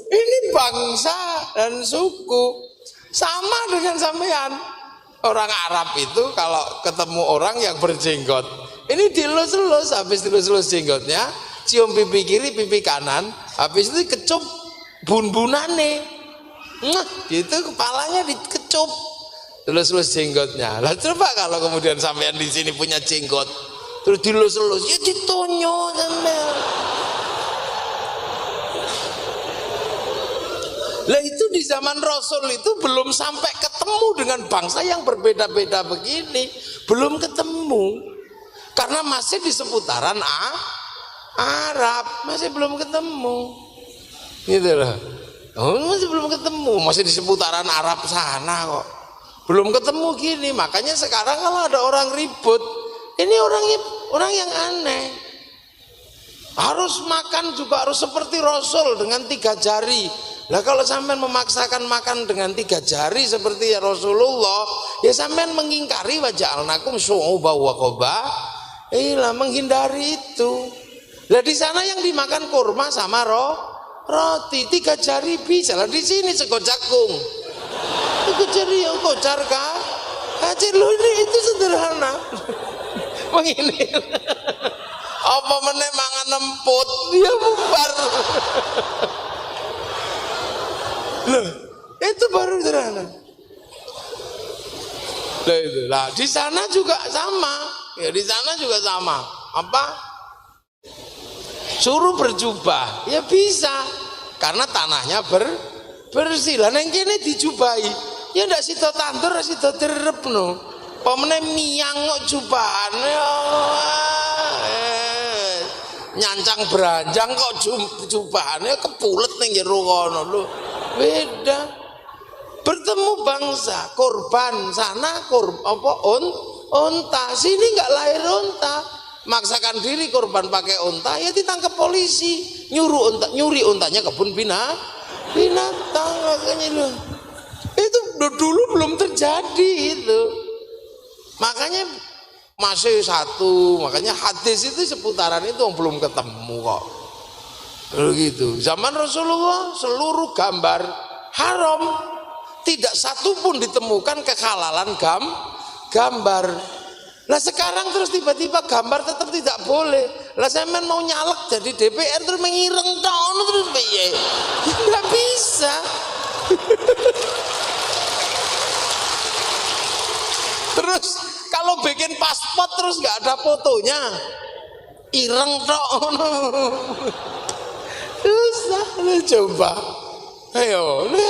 Ini bangsa dan suku sama dengan sampean. Orang Arab itu kalau ketemu orang yang berjenggot Ini dilus-lus, habis dilus-lus jenggotnya, cium pipi kiri, pipi kanan, habis itu kecup bun-bunane. Gitu kepalanya dikecup. Dilus-lus jenggotnya. Lah coba kalau kemudian sampean di sini punya jenggot, terus dilus-lus, ya ditonyo sampean. Lah itu di zaman Rasul itu belum sampai ketemu dengan bangsa yang berbeda-beda begini, belum ketemu. Karena masih di seputaran Arab, masih belum ketemu. Gitu loh. Oh, masih belum ketemu, masih di seputaran Arab sana kok. Belum ketemu gini, makanya sekarang kalau ada orang ribut, ini orang yang aneh. Harus makan juga harus seperti Rasul dengan 3 jari. Lah kalau sampean memaksakan makan dengan 3 jari seperti ya Rasulullah, ya sampean mengingkari waja'alnakum syu'uban wa qaba'ila. Menghindari itu. Lah di sana yang dimakan kurma sama roti 3 jari bisa. Lah di sini sego jagung 3 jari yang kocar kah? Kacir lu ini itu sederhana. Begini. Apa meneh mangan emput dia bubar. Loh, itu baru sederhana. Lah di sana juga sama. Ya di sana juga sama. Apa? Suruh berjubah, ya bisa. Karena tanahnya bersih. Lah neng kene dijubahi. Ya ndak sida tandur, sida direpno. Pemene miyang kok jubahan. Ya Allah. Nyancang beranjang kok jubahane kepulet ning jero kono lho. Beda. Bertemu bangsa, korban sana unta, sini nggak lahir unta, maksakan diri korban pakai unta, ya ditangkap polisi, nyuri untanya kebun binatang, makanya loh. Itu dulu belum terjadi itu, makanya masih satu, makanya hadis itu seputaran itu yang belum ketemu kok, begitu. Zaman Rasulullah seluruh gambar haram, tidak satu pun ditemukan kehalalan gambar. Lah sekarang terus tiba-tiba gambar tetap tidak boleh. Lah saya mau nyalek jadi DPR terus mengireng tahun terus piye? Enggak bisa. Terus kalau bikin paspor terus nggak ada fotonya, ireng tok. Susah, coba. Ayo, ini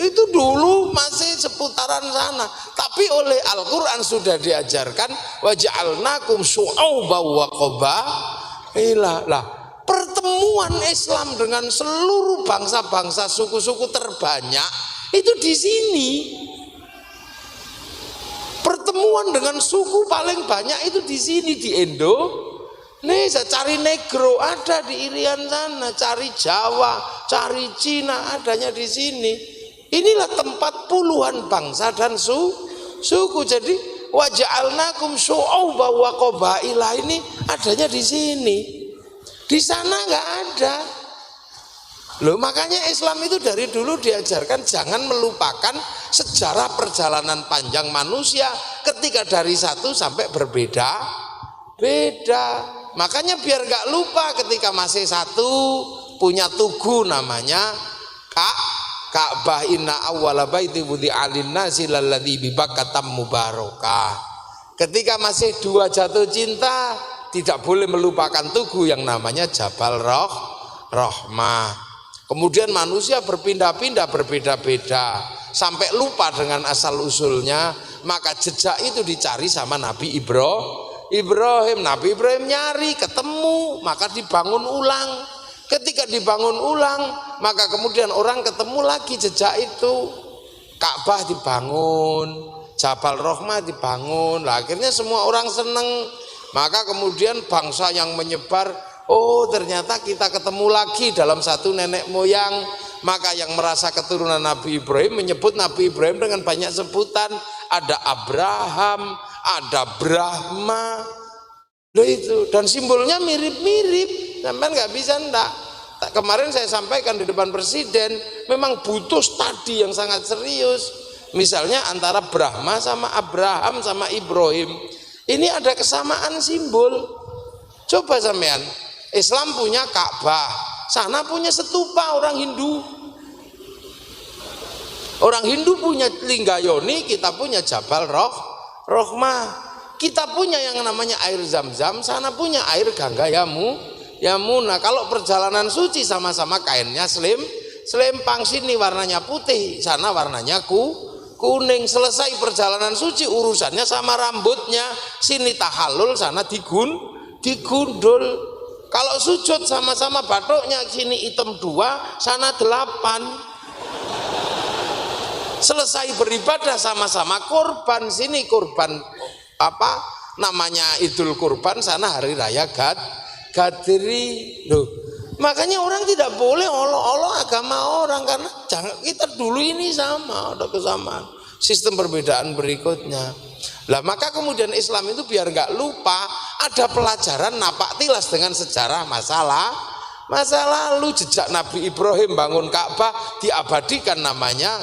itu dulu masih seputaran sana, tapi oleh Al-Quran sudah diajarkan waja'alnakum syu'uban wa qaba'ila. Lah, pertemuan Islam dengan seluruh bangsa-bangsa suku-suku terbanyak itu di sini. Pertemuan dengan suku paling banyak itu di sini di Indonesia. Cari negro ada di Irian sana, cari Jawa, cari Cina adanya di sini. Inilah tempat puluhan bangsa dan suku. Jadi waja'alnakum syu'uban wa qaba'ila ini adanya di sini. Di sana nggak ada. Loh, makanya Islam itu dari dulu diajarkan jangan melupakan sejarah perjalanan panjang manusia ketika dari satu sampai beda. Makanya biar gak lupa ketika masih satu punya tugu namanya Ka'bah, inna awwala baiti wudi'a lin-nasi lalladzi bi Bakkah mubarakah. Ketika masih 2 jatuh cinta tidak boleh melupakan tugu yang namanya Jabal Rahmah. Kemudian manusia berpindah-pindah berbeda-beda sampai lupa dengan asal usulnya, maka jejak itu dicari sama Nabi Ibrahim. Nabi Ibrahim nyari ketemu, maka dibangun ulang. Ketika dibangun ulang, maka kemudian orang ketemu lagi jejak itu. Ka'bah dibangun, Jabal Rahmah dibangun. Nah, akhirnya semua orang seneng. Maka kemudian bangsa yang menyebar, oh ternyata kita ketemu lagi dalam satu nenek moyang. Maka yang merasa keturunan Nabi Ibrahim menyebut Nabi Ibrahim dengan banyak sebutan. Ada Abraham, ada Brahma. Loh itu, dan simbolnya mirip-mirip. Sampai nggak bisa ndak. Kemarin saya sampaikan di depan presiden, memang butuh studi yang sangat serius. Misalnya antara Brahma sama Abraham sama Ibrahim. Ini ada kesamaan simbol. Coba sampean, Islam punya Ka'bah, sana punya stupa orang Hindu. Orang Hindu punya Linggayoni, kita punya Jabal Rohmah. Kita punya yang namanya air Zam-Zam, sana punya air Gangga Yamuna. Kalau perjalanan suci sama-sama kainnya selempang, sini warnanya putih, sana warnanya kuning. Selesai perjalanan suci urusannya sama rambutnya, sini tahallul, sana digundul. Kalau sujud sama-sama batuknya, sini hitam 2, sana 8. Selesai beribadah sama-sama korban, sini korban apa namanya Idul Kurban, sana hari raya Gadri. Loh, makanya orang tidak boleh olok-olok agama orang, karena kita dulu ini sama, ada kesamaan. Sistem perbedaan berikutnya. Lah maka kemudian Islam itu biar nggak lupa, ada pelajaran napak tilas dengan sejarah masa lalu. Jejak Nabi Ibrahim bangun Ka'bah diabadikan, namanya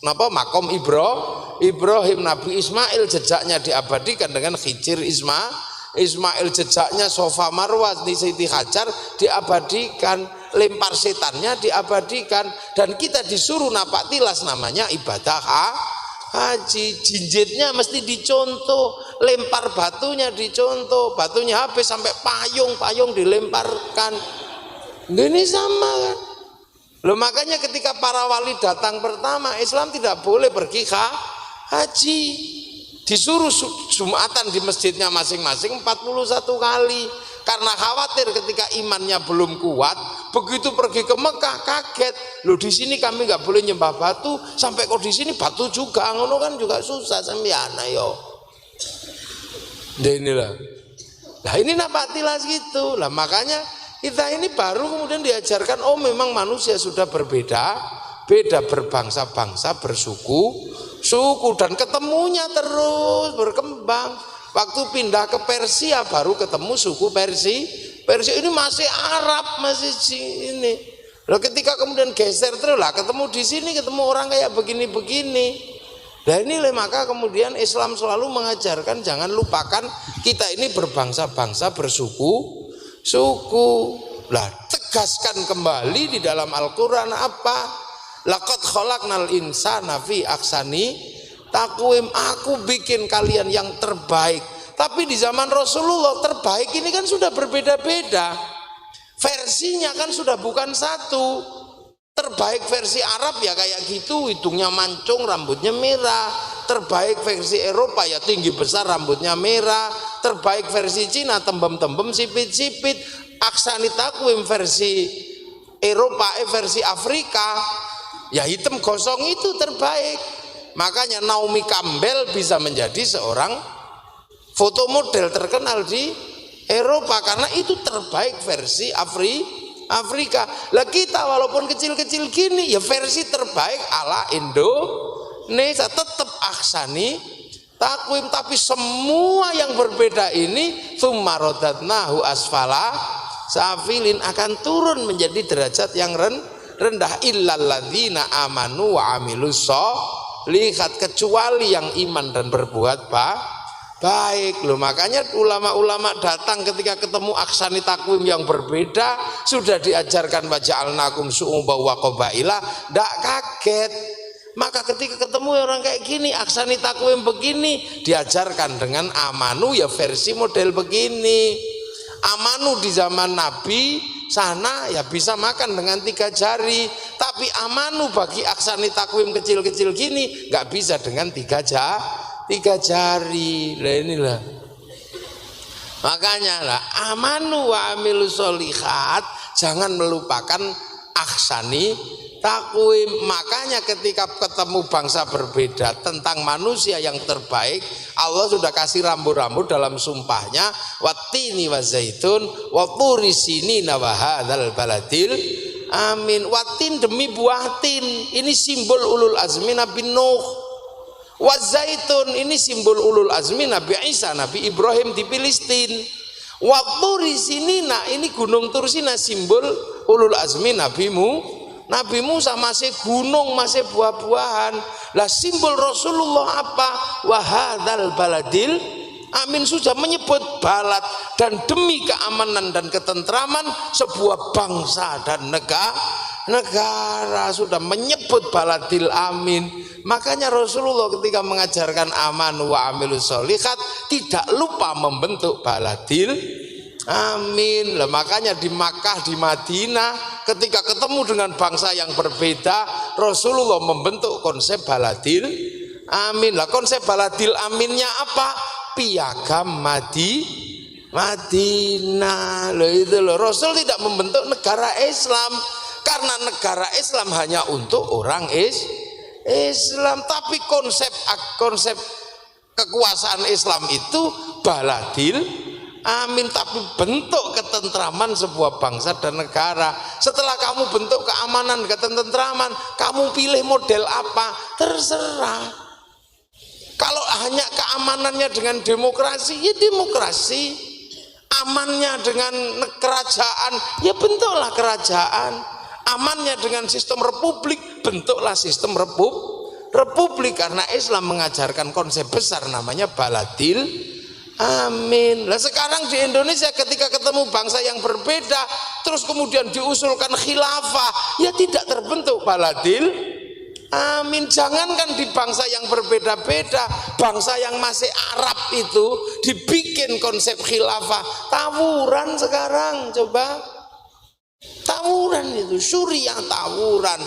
makom Ibrahim. Nabi Ismail jejaknya diabadikan dengan Khijir Ismail, jejaknya Sofa Marwah di Siti Hajar diabadikan, lempar setannya diabadikan, dan kita disuruh napak tilas namanya ibadah haji. Jinjitnya mesti dicontoh, lempar batunya dicontoh, batunya habis sampai payung dilemparkan. Ini sama kan. Loh, makanya ketika para wali datang pertama, Islam tidak boleh pergi haji. Disuruh Jumatan di masjidnya masing-masing 41 kali. Karena khawatir ketika imannya belum kuat, begitu pergi ke Mekah kaget. Loh, di sini kami nggak boleh nyembah batu, sampai kok di sini batu juga, ngono kan juga susah sembiana yo. Nah inilah. Nah ini napak tilas gitu. Lah makanya kita ini baru kemudian diajarkan, oh memang manusia sudah beda berbangsa-bangsa, bersuku, dan ketemunya terus berkembang. Waktu pindah ke Persia baru ketemu suku Persia ini masih Arab, masih ini. Loh, ketika kemudian geser terus lah ketemu di sini, ketemu orang kayak begini-begini. Nah ini maka kemudian Islam selalu mengajarkan jangan lupakan kita ini berbangsa-bangsa, bersuku. Lah tegaskan kembali di dalam Al-Quran apa? Laqad khalaqnal insana fi ahsani taqwim. Aku bikin kalian yang terbaik. Tapi di zaman Rasulullah terbaik ini kan sudah berbeda-beda. Versinya kan sudah bukan satu. Terbaik versi Arab ya kayak gitu, hidungnya mancung, rambutnya merah. Terbaik versi Eropa ya tinggi besar, rambutnya merah. Terbaik versi Cina tembem-tembem, sipit-sipit. Aksani takwim versi Eropa, versi Afrika ya hitam gosong, itu terbaik. Makanya Naomi Campbell bisa menjadi seorang foto model terkenal di Eropa karena itu terbaik versi Afrika. Lah kita walaupun kecil-kecil gini ya versi terbaik ala Indonesia, tetap aksani takwim. Tapi semua yang berbeda ini tsumma radadnahu asfala safilin, akan turun menjadi derajat yang rendah. Illal ladzina amanu wa amilus sholihat, kecuali yang iman dan berbuat baik. Loh, makanya ulama-ulama datang ketika ketemu aksani takwim yang berbeda, sudah diajarkan waja'alnakum syu'uban wa qabaila, ndak kaget. Maka ketika ketemu orang kayak gini, aksani takwim begini, diajarkan dengan amanu ya versi model begini. Amanu di zaman Nabi sana ya bisa makan dengan 3 jari, tapi amanu bagi aksani takwim kecil-kecil gini nggak bisa dengan 3 jari. Lah inilah makanya lah amanu wa amilus sholihat, jangan melupakan aksani takwim. Makanya ketika ketemu bangsa berbeda tentang manusia yang terbaik, Allah sudah kasih rambu-rambu dalam sumpahnya, wattini wazaitun wa turi sinina wa hadzal baladil amin. Watin demi buah tin, ini simbol ulul azmi Nabi Nuh. Wazaitun ini simbol ulul azmi Nabi Isa, Nabi Ibrahim di Filistin. Wa turi sinina ini gunung Tursina, simbol ulul azmi Nabi Musa, masih gunung, masih buah-buahan. Lah simbol Rasulullah apa? Wahadzal baladil Amin sudah menyebut balad dan demi keamanan dan ketentraman sebuah bangsa dan negara sudah menyebut baladil amin. Makanya Rasulullah ketika mengajarkan aman wa amilus sholihat tidak lupa membentuk baladil amin. Lah makanya di Makkah, di Madinah ketika ketemu dengan bangsa yang berbeda, Rasulullah membentuk konsep baladil amin. Lah konsep baladil aminnya apa? Piagam Madinah. Loh itu loh, Rasul tidak membentuk negara Islam karena negara Islam hanya untuk orang Islam, tapi konsep kekuasaan Islam itu baladil amin, tapi bentuk ketentraman sebuah bangsa dan negara. Setelah kamu bentuk keamanan, ketentraman, kamu pilih model apa terserah. Kalau hanya keamanannya dengan demokrasi, ya demokrasi. Amannya dengan kerajaan, ya bentuklah kerajaan. Amannya dengan sistem republik, bentuklah sistem republik. Karena Islam mengajarkan konsep besar namanya baladil amin. Lah sekarang di Indonesia ketika ketemu bangsa yang berbeda, terus kemudian diusulkan khilafah, ya tidak terbentuk baladil amin. Jangankan di bangsa yang berbeda-beda, bangsa yang masih Arab itu dibikin konsep khilafah, tawuran sekarang. Coba tawuran itu, Suriah tawuran,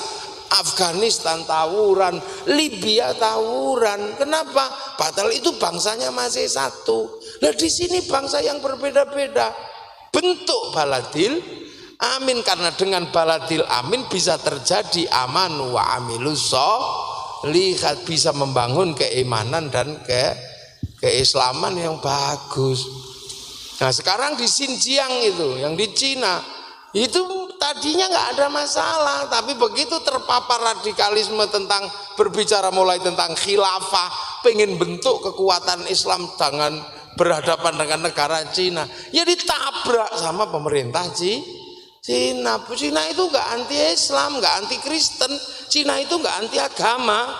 Afghanistan tawuran, Libya tawuran. Kenapa? Padahal itu bangsanya masih satu. Nah di sini bangsa yang berbeda-beda bentuk baladil amin, karena dengan baladil amin bisa terjadi aman wa amilus sholihat, bisa membangun keimanan dan keislaman yang bagus. Nah sekarang di Xinjiang itu, yang di Cina itu tadinya nggak ada masalah, tapi begitu terpapar radikalisme tentang berbicara mulai tentang khilafah, pengen bentuk kekuatan Islam dengan berhadapan dengan negara Cina, ya ditabrak sama pemerintah Cina itu nggak anti Islam, nggak anti Kristen. Cina itu nggak anti agama.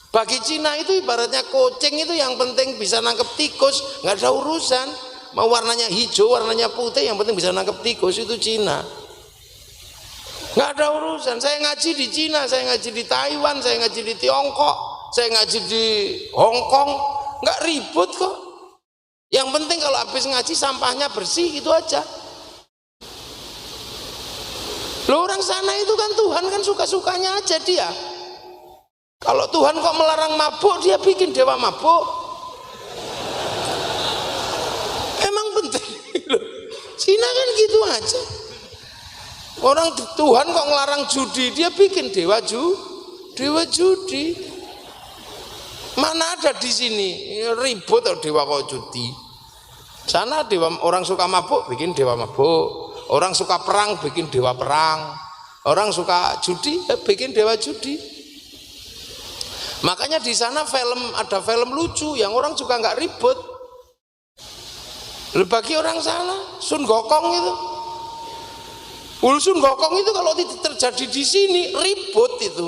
Bagi Cina itu ibaratnya kucing itu yang penting bisa nangkep tikus, nggak ada urusan. Mau warnanya hijau, warnanya putih, yang penting bisa nangkep tikus. Itu Cina. Nggak ada urusan. Saya ngaji di Cina, saya ngaji di Taiwan, saya ngaji di Tiongkok, saya ngaji di Hong Kong, nggak ribut kok. Yang penting kalau habis ngaji sampahnya bersih, itu aja. Loh orang sana itu kan Tuhan kan suka-sukanya aja dia. Kalau Tuhan kok melarang mabuk, dia bikin dewa mabuk. Emang penting. Cina kan gitu aja. Orang Tuhan kok ngelarang judi, dia bikin dewa judi. Mana ada di sini ribut atau dewa kok judi. Sana dewa orang suka mabuk bikin dewa mabuk. Orang suka perang bikin dewa perang. Orang suka judi bikin dewa judi. Makanya di sana ada film lucu yang orang juga nggak ribut. Bagi orang sana Sun Gokong itu, Sun Gokong itu kalau terjadi di sini ribut itu.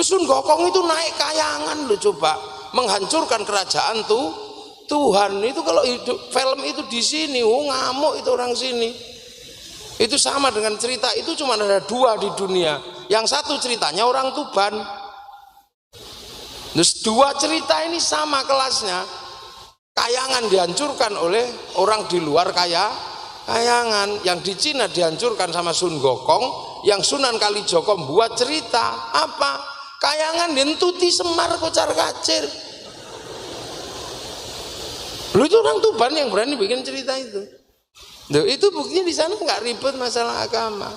Sun Gokong itu naik kayangan, coba menghancurkan kerajaan Tuhan itu. Kalau film itu di sini, ngamuk itu orang sini. Itu sama dengan cerita itu cuma ada 2 di dunia. Yang satu ceritanya orang Tuban. Terus 2 cerita ini sama kelasnya. Kayangan dihancurkan oleh orang di luar kayangan. Yang di Cina dihancurkan sama Sun Gokong. Yang Sunan Kalijogo buat cerita apa? Kayangan dientuti Semar kocar kacir. Lu itu orang Tuban yang berani bikin cerita itu. Loh, itu buktinya di sana nggak ribet masalah agama.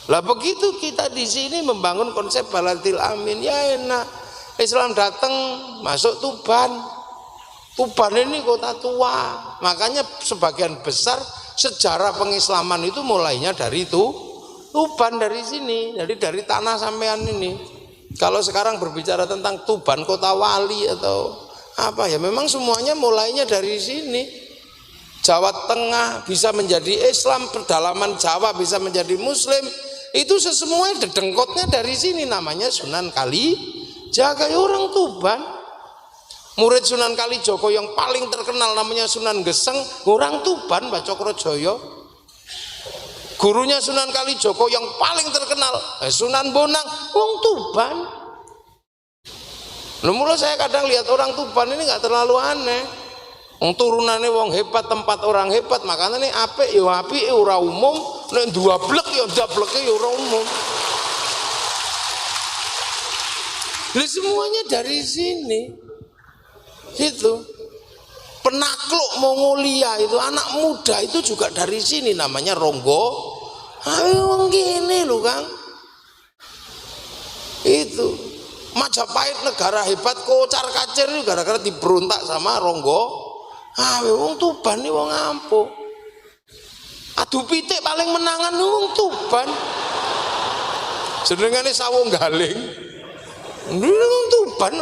Lah begitu kita di sini membangun konsep baladil amin, ya enak. Islam datang masuk Tuban. Tuban ini kota tua. Makanya sebagian besar sejarah pengislaman itu mulainya dari Tuban, dari sini, jadi dari tanah sampean ini. Kalau sekarang berbicara tentang Tuban kota wali atau apa ya, memang semuanya mulainya dari sini. Jawa Tengah bisa menjadi Islam, pedalaman Jawa bisa menjadi Muslim, itu semuanya dedengkotnya dari sini, namanya Sunan Kalijaga. Orang Tuban Murid Sunan Kalijogo yang paling terkenal namanya Sunan Geseng, orang Tuban, Mbah Cokrojoyo. Gurunya Sunan Kalijogo yang paling terkenal Sunan Bonang, wong Tuban. Mula saya kadang lihat orang Tuban ini nggak terlalu aneh. Wong turunannya wong hebat, tempat orang hebat, makanya nih apik ya apik ora umum, nek ndablek ya ndableke ya ora umum. Semuanya dari sini. Itu penakluk Mongolia itu anak muda itu juga dari sini, namanya Ronggo. Ayo gini loh Kang. Itu Majapahit negara hebat kocar kacir itu gara-gara diberontak sama Ronggo. Wong Tuban nih wong ampuh. Adu pitik paling menangan wong Tuban. Jenengane Sawung Galing. Wong Tuban.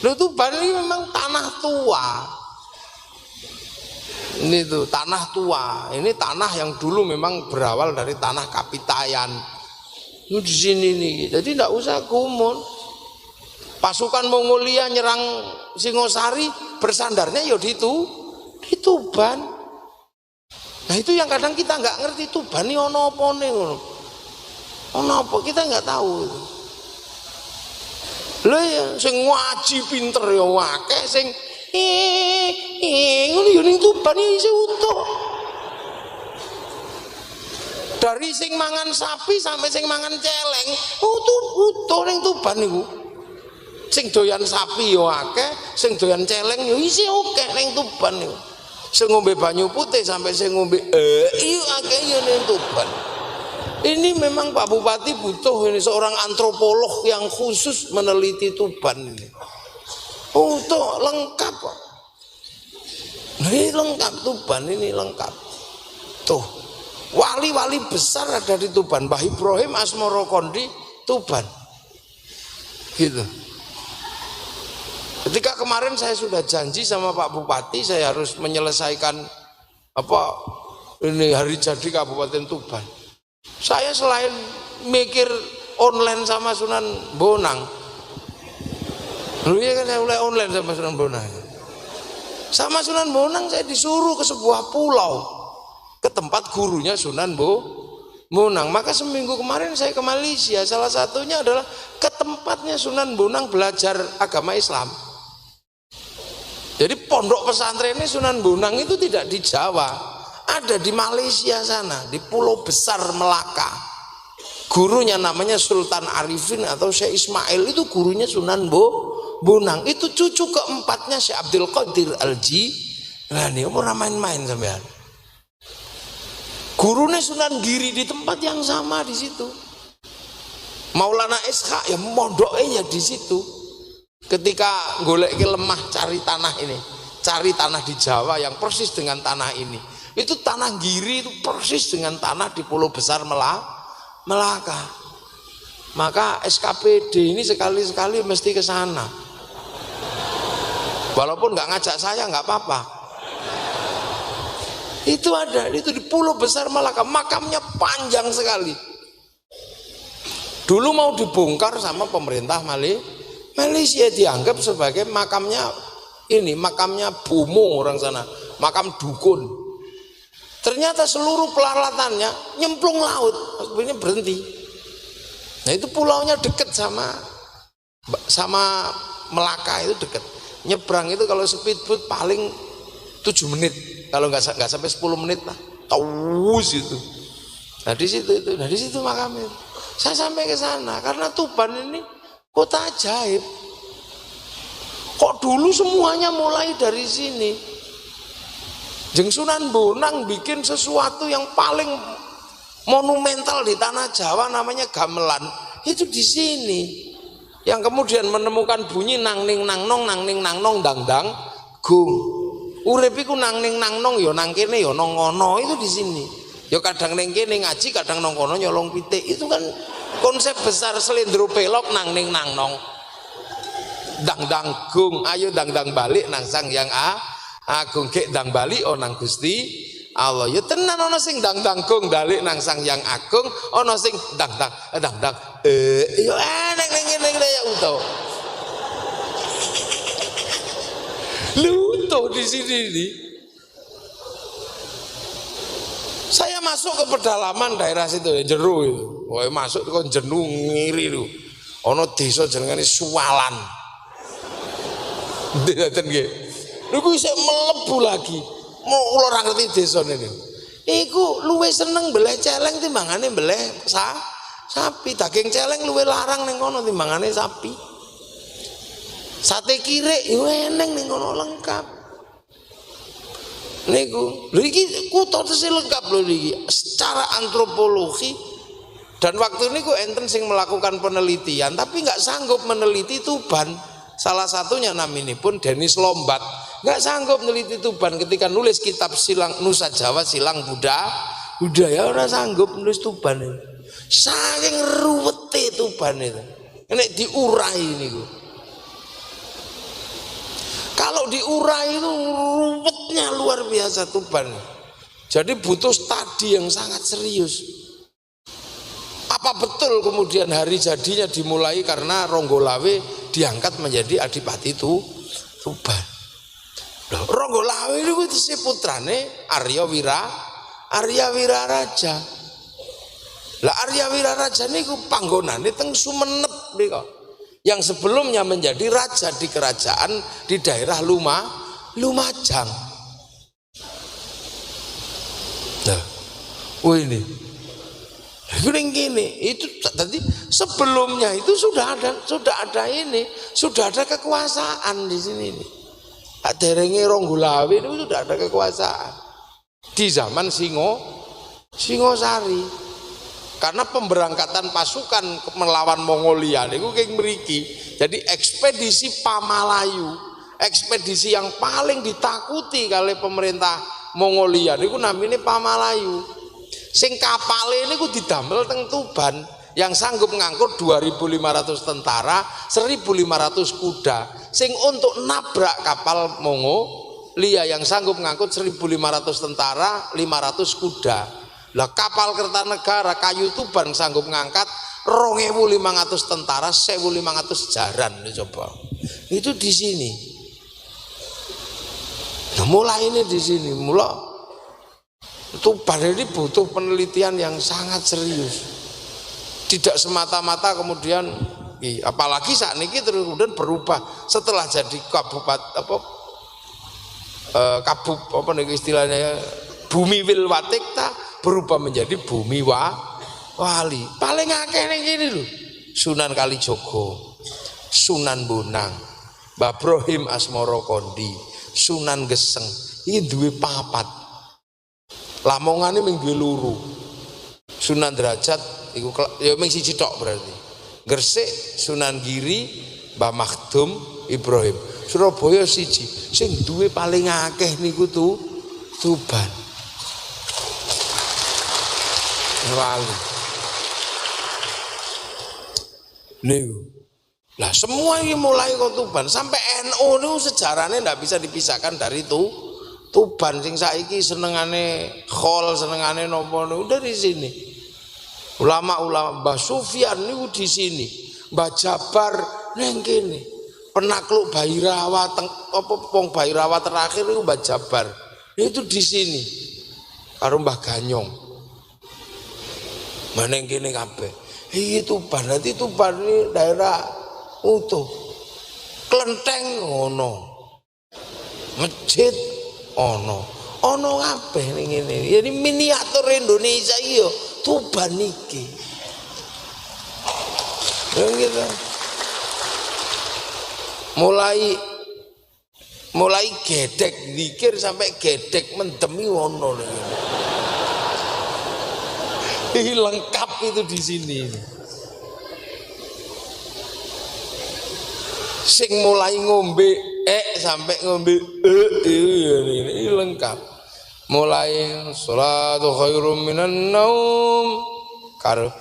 Tuban ini memang tanah tua. Ini tuh tanah tua. Ini tanah yang dulu memang berawal dari tanah Kapitayan. Ini di sini nih. Jadi tidak usah gumun. Pasukan Mongolia nyerang Singosari, bersandarnya ya di Tuban. Nah itu yang kadang kita nggak ngerti, Tuban ini ono apa nih? Ono apa? Kita nggak tahu. Lha ya sing ngaji pinter ya akeh, sing ngono ya ning Tuban iki utuh. Dari sing mangan sapi sampai sing mangan celeng, utuh ning Tuban niku. Sing doyan sapi ya akeh, sing doyan celeng ya isih akeh ning Tuban niku. Sing ngombe banyu putih sampai sing ngombe iya akeh ya ning Tuban. Ini memang Pak Bupati butuh ini seorang antropolog yang khusus meneliti Tuban ini. Tuh lengkap kok. Ini lengkap Tuban ini lengkap. Tuh wali-wali besar ada di Tuban. Mbah Ibrahim Asmoro Kondi Tuban. Gitu. Ketika kemarin saya sudah janji sama Pak Bupati saya harus menyelesaikan ini hari jadi Kabupaten Tuban. Saya selain mikir online sama Sunan Bonang, ya kan saya mulai online sama Sunan Bonang. Sama Sunan Bonang saya disuruh ke sebuah pulau, ke tempat gurunya Sunan Bonang. Maka seminggu kemarin saya ke Malaysia, salah satunya adalah ke tempatnya Sunan Bonang belajar agama Islam. Jadi pondok pesantren ini Sunan Bonang itu tidak di Jawa. Ada di Malaysia sana, di Pulau Besar Melaka. Gurunya namanya Sultan Arifin atau Syekh Ismail, itu gurunya Sunan Bonang. Itu cucu keempatnya Syekh Abdul Qadir Al-Jilani. Ora main-main sampean. Gurunya Sunan Giri di tempat yang sama di situ. Maulana Ishaq ya mondoknya di situ. Ketika golek lemah cari tanah ini, cari tanah di Jawa yang persis dengan tanah ini. Itu tanah Giri itu persis dengan tanah di Pulau Besar Melaka. Maka SKPD ini sekali-sekali mesti ke sana. Walaupun nggak ngajak saya nggak apa-apa. Itu ada, itu di Pulau Besar Melaka, makamnya panjang sekali. Dulu mau dibongkar sama pemerintah Malaysia, dianggap sebagai makamnya Bomo orang sana, makam dukun. Ternyata seluruh peralatannya nyemplung laut, akhirnya berhenti. Nah itu pulaunya deket sama Melaka, itu deket. Nyebrang itu kalau speedboat paling 7 menit, kalau nggak sampai 10 menit lah, taus itu. Nah di situ makamnya. Saya sampai ke sana karena Tuban ini kota ajaib. Kok dulu semuanya mulai dari sini. Jeng Sunan Bonang bikin sesuatu yang paling monumental di tanah Jawa namanya gamelan. Itu di sini. Yang kemudian menemukan bunyi nang ning nang nong dang dang gung. Urip iku nang ning nang nong ya nang kene ya nang ngono, itu di sini. Ya kadang ning kene ngaji, kadang nang kono nyolong pitik. Itu kan konsep besar Slendro Pelok nang ning nang nong. Dang dang gung, ayo dang dang balik nang Sang Yang Agung kek dang bali nang Gusti Allah. Ya tenan ana sing dang dang gong balik nang Sang Yang Agung, ana sing dang dang ya ning ya utuh. Lutuh di sini nih. Saya masuk ke pedalaman daerah situ ya, Jeru itu. Wah, masuk kok jenuh ngiri lu. Ono desa jenengane Suwalan. Ngoten nggih. Niku isih mlebu lagi. Mau kula ora ngerti desane niku. Iku luwih seneng beleh celeng timbangane beleh sapi. Daging celeng luwih larang ning kono timbangane sapi. Sate kirek yo eneng ning kono lengkap. Niku, lho iki kutha tesih lengkap lho iki secara antropologi. Dan waktu ini enten sing melakukan penelitian tapi nggak sanggup meneliti Tuban. Salah satunya naminipun Dennis Lombat, nggak sanggup meneliti Tuban ketika nulis kitab Silang Nusa Jawa Silang Budaya ora sanggup nulis Tuban itu. Saking ruwete Tuban itu. Nek diurai niku. Kalau diurai itu ruwetnya luar biasa Tuban. Jadi butuh studi yang sangat serius. Apa betul kemudian hari jadinya dimulai karena Ronggolawe diangkat menjadi Adipati Tuban. Ronggolawe itu si putrane Arya Wiraraja. Lah Arya Wiraraja niku panggonane teng Sumenep niku. Yang sebelumnya menjadi raja di kerajaan di daerah Lumajang. Nah, ini gini, itu tadi sebelumnya itu sudah ada kekuasaan di sini. Derenge Ronggolawe itu sudah ada kekuasaan di zaman Singosari. Karena pemberangkatan pasukan melawan Mongolia niku kayak mriki. Jadi ekspedisi Pamalayu, ekspedisi yang paling ditakuti oleh pemerintah Mongolia niku namine Pamalayu. Sing kapale niku didamel teng Tuban yang sanggup ngangkut 2.500 tentara, 1.500 kuda. Sing untuk nabrak kapal Mongolia yang sanggup ngangkut 1.500 tentara, 500 kuda. Lah kapal Kertanegara kayu Tuban sanggup ngangkat 2.500 tentara, 1.500 jaran. Coba itu di sini. Nah, mulai ini di sini, mulai Tuban ini butuh penelitian yang sangat serius. Tidak semata-mata kemudian, apalagi saat ini terus kemudian berubah setelah jadi kabupaten apa nih istilahnya Bumi Wilwatikta berubah menjadi Bumi Wali. Paling akeh ning kene lho. Sunan Kalijogo, Sunan Bonang, Mbah Brohim Asmara Kondi, Sunan Geseng. Iki duwe papat. Lamongane ming duwe loro. Sunan Derajat iku ya ming siji tok berarti. Gresik Sunan Giri, Mbah Makhdum Ibrahim. Surabaya siji. Sing duwe paling akeh niku Tuban. Wali. Niku. Lah semua ini mulai kok Tuban sampai NU itu sejarahnya ndak bisa dipisahkan dari Tuban. Sing saiki senengane khol, senengane nopo niku dari sini. Ulama-ulama Mbah Sufyan niku di sini. Mbah Jabar ning kene. Penakluk Bhairawa wong Bhairawa terakhir niku Mbah Jabar. Itu di sini. Karo Mbah Ganyong. Maneng kene kabeh. Iki Tuban, nanti Tuban ini daerah utuh. Klenteng ono. Masjid ono. Ono kabeh ning ngene. Jadi miniatur Indonesia iki yo Tuban iki. Ya gitu. Mulai gedek zikir sampai gedek mendemi ono ning ngene. Lengkap itu di sini. Sing mulai ngombe sampai ngombe ini lengkap. Mulai sholatu khairum minan naum karo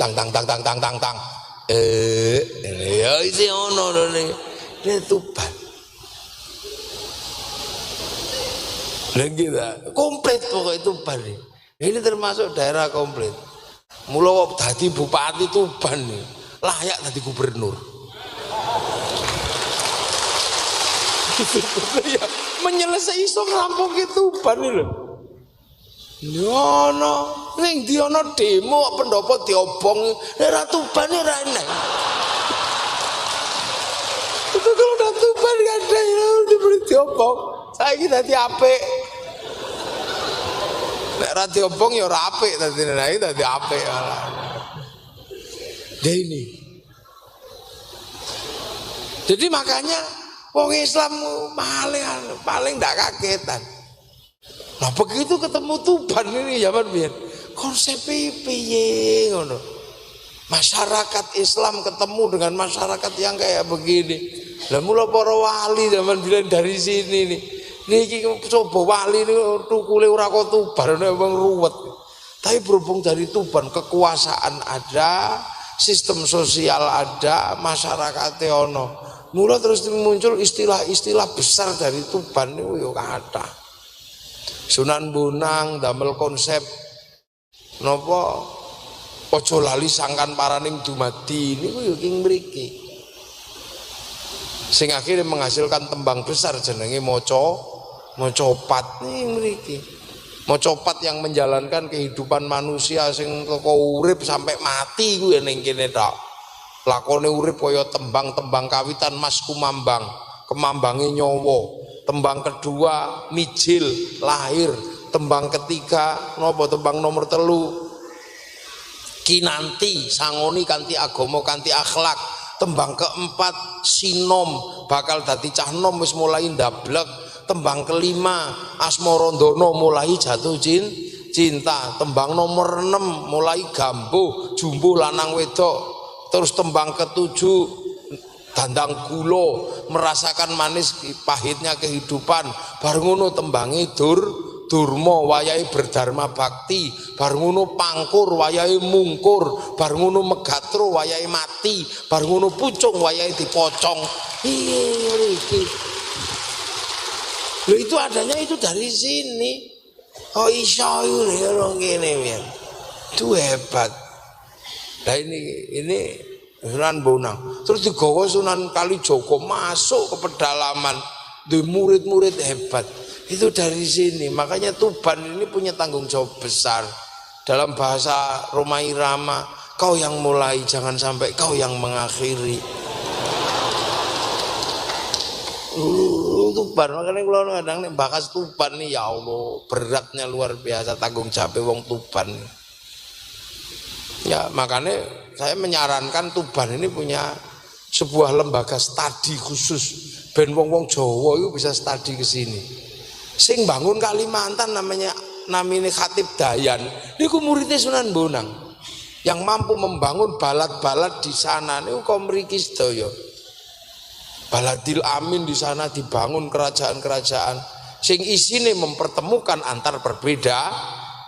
tang ya isi ono nih Tuban. Dan kita komplit pokoknya Tuban nih. Ini termasuk daerah komplit. Mula dadi bupati Tuban nih, layak dadi gubernur. Ya, menyelesaikan iso ngrampungi Tuban iki lho. Yono, ning ndi ana demo pendopo diobong, ora Tuban ora enak. Itu kalau udah Tuban kan ada yang diberi diobong. Saiki dadi apik. Nek ora diobong ya ora apik dadi nek dadi apik. Ini. Jadi makanya wong Islam paling ndak kagetan. Nah begitu ketemu Tuban ini zaman biyen konsep piye ngono. Masyarakat Islam ketemu dengan masyarakat yang kayak begini. Lah mula para wali zaman biyen dari sini nih. Niki coba wali ini tukule ora kok Tuban wong ruwet. Tapi berhubung dari Tuban kekuasaan ada, sistem sosial ada, masyarakatnya ono. Mula terus muncul istilah-istilah besar dari Tuban niku yo kathah. Sunan Bonang damel konsep napa aja lali sangkan paraning dumadi niku yo king mriki. Sing akhirnya menghasilkan tembang besar jenenge Mocopat ning mriki. Mocopat yang menjalankan kehidupan manusia sing teko urip sampai mati kuwi ning kene tok. Lakone urip kaya tembang-tembang kawitan Mas Kumambang, Kemambange Nyawa. Tembang kedua Mijil lahir, tembang ketiga napa tembang nomor 3 Kinanti sangoni kanthi agama kanthi akhlak. Tembang keempat Sinom bakal dadi cah nom wis mulai ndablek. Tembang kelima Asmarandono mulai jatuh cinta. Tembang nomor 6 mulai Gambuh jumbo lanang wedok. Terus tembang ketujuh Dandang Gulo merasakan manis pahitnya kehidupan. Bar ngono tembange Durma wayahe berdharma bakti. Bar ngono Pangkur wayahe mungkur. Bar ngono Megatro wayahe mati. Bar ngono Pucung wayahe dipocong. Iki. Loh itu adanya itu dari sini. Oh iso ini orang gini men. Itu hebat. Nah ini Sunan Bonang. Terus digawa Sunan Kalijaga masuk ke pedalaman. Di murid-murid hebat. Itu dari sini. Makanya Tuban ini punya tanggung jawab besar. Dalam bahasa Roma Irama, kau yang mulai jangan sampai kau yang mengakhiri. Tuban, makanya kalau kadang nih bakas Tuban nih ya Allah beratnya luar biasa tanggung jawab wong Tuban. Ya makanya saya menyarankan Tuban ini punya sebuah lembaga studi khusus ben wong-wong Jawa itu bisa studi ke sini. Sing bangun Kalimantan namanya Khatib Dayan. Niku muridnya Sunan Bonang yang mampu membangun balad-balad di sana niku kok mriki sedaya. Baladil Amin di sana dibangun kerajaan-kerajaan sing isine mempertemukan antar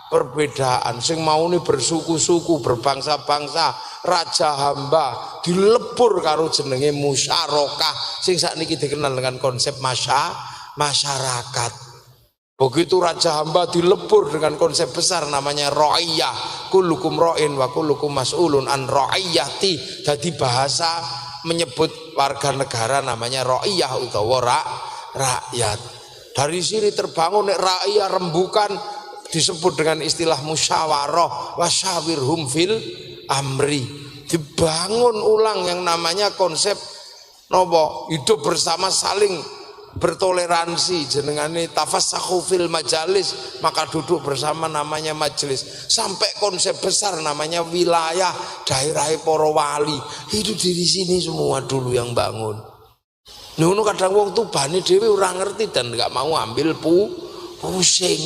perbedaan sing maune bersuku-suku berbangsa-bangsa raja hamba dilebur karo jenenge musyarakah sing sakniki dikenal dengan konsep masyarakat. Begitu raja hamba dilebur dengan konsep besar namanya ra'iyah. Kullukum ra'in wa kullukum mas'ulun an ra'iyati. Jadi bahasa menyebut warga negara namanya ra'iyah utawa rakyat. Dari sini terbangun ra'iyah rembukan disebut dengan istilah musyawarah wasyawirhum fil amri. Dibangun ulang yang namanya konsep nopo hidup bersama saling bertoleransi jenengane tafassahu fil majalis, maka duduk bersama namanya majelis. Sampai konsep besar namanya wilayah daerah para wali. Itu dari sini semua dulu yang bangun. Ngono kadang wong Tubane dhewe ora ngerti dan enggak mau ambil pusing.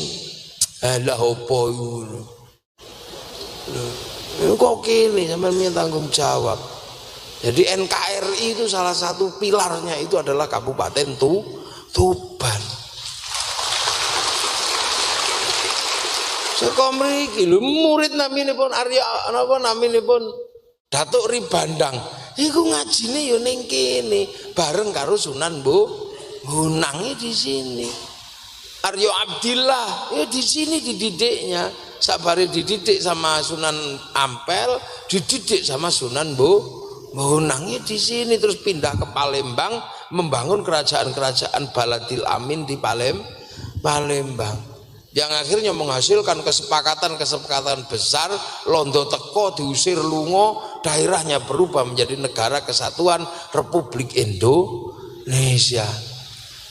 Lah opo ngono. Kok kene sampean punya tanggung jawab. Jadi NKRI itu salah satu pilarnya itu adalah Kabupaten Tuban. Saka mriki lho murid naminipun Arya napa naminipun Datuk Ribandang. Iku ngajine ya ning kene bareng karo Sunan Bonang di sini. Aryo Abdillah ya di sini dididiknya. Sabare dididik sama Sunan Ampel, dididik sama Sunan Bonang di sini terus pindah ke Palembang membangun kerajaan-kerajaan baladil amin di Palembang, yang akhirnya menghasilkan kesepakatan besar. Londo teko diusir lungo, daerahnya berubah menjadi Negara Kesatuan Republik Indonesia.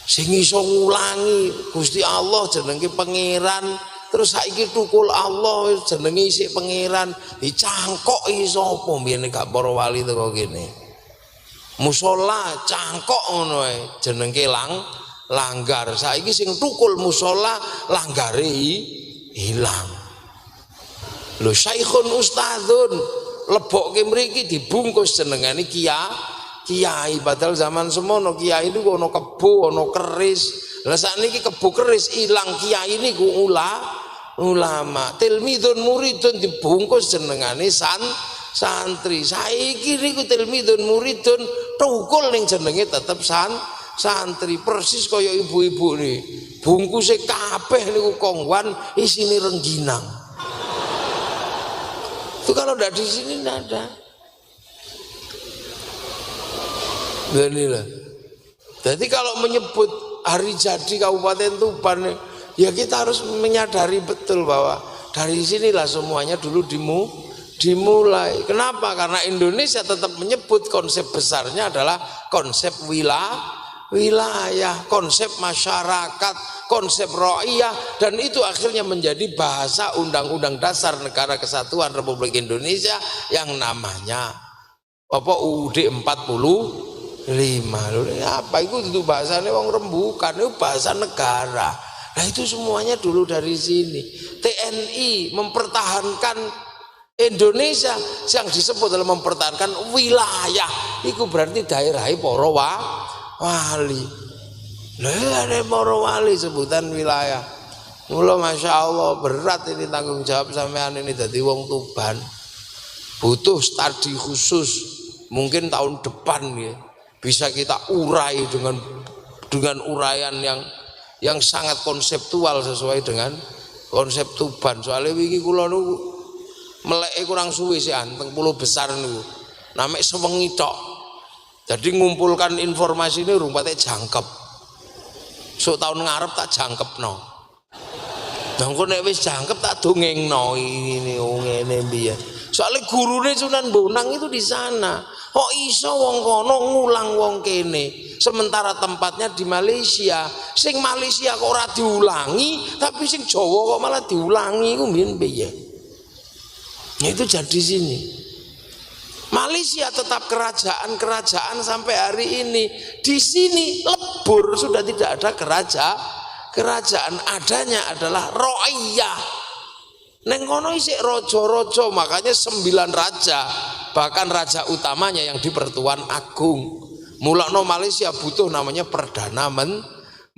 Sing iso ngulangi Gusti Allah jenenge pangeran, terus saiki tukul Allah jenenge isih pangeran, dicangkok iso apa mbiyen gak para wali teko kene. Musola cangkok ngono ae jenenge langgar. Saiki sing tukul musola langgare hilang. Lho syaikhun ustadzun lebokke mriki dibungkus jenengane kiai, padahal zaman semono kiai niku ana kebo, ana keris. Lah sakniki kebo keris ilang, kiai niku ulama. Tilmidun muridun dibungkus jenengane santri. Saiki niku tilmidun muridun tukul ning jenenge tetep santri, persis kaya ibu-ibu nih bungkusnya kabeh niku kongwan isine rengginang. Itu kalau tidak di sini tidak ada. Inilah. Jadi kalau menyebut hari jadi Kabupaten Tuban, ya kita harus menyadari betul bahwa dari sinilah semuanya dulu dimulai. Kenapa? Karena Indonesia tetap menyebut konsep besarnya adalah konsep wilayah, konsep masyarakat, konsep ro'iyah, dan itu akhirnya menjadi bahasa Undang-Undang Dasar Negara Kesatuan Republik Indonesia yang namanya apa UUD 45. Apa itu bahasanya wong rembukan, itu bahasa negara. Nah itu semuanya dulu dari sini. TNI mempertahankan Indonesia, yang disebut dalam mempertahankan wilayah, itu berarti daerahnya para wali. Nah, ada para wali sebutan wilayah. Mula masya Allah berat ini tanggung jawab sampean ini jadi wong Tuban. Butuh studi khusus. Mungkin tahun depan ya bisa kita urai dengan uraian yang sangat konseptual sesuai dengan konsep Tuban. Soalnya wingi kula niku meleke kurang suwe sih anteng Pulau Besar niku. Namanya sewengi tok. Jadi ngumpulkan informasi ini rumpatnya jangkep. So tahun ngarep tak jangkep no. Dan kok nek wis jangkep tak dongengno ini ngene piye. Soalnya gurune Sunan Bonang itu di sana. Kok iso wong kono ngulang wong kene. Sementara tempatnya di Malaysia. Sing Malaysia kok ora diulangi, tapi sing Jawa kok malah diulangi iku mbiyen piye. Ya itu jadi sini. Malaysia tetap kerajaan sampai hari ini. Di sini lebur, sudah tidak ada kerajaan, adanya adalah ro'iyah. Neng kono isik rojo-rojo, makanya 9 raja, bahkan raja utamanya yang di Pertuan Agung. Mulakno Malaysia butuh namanya perdana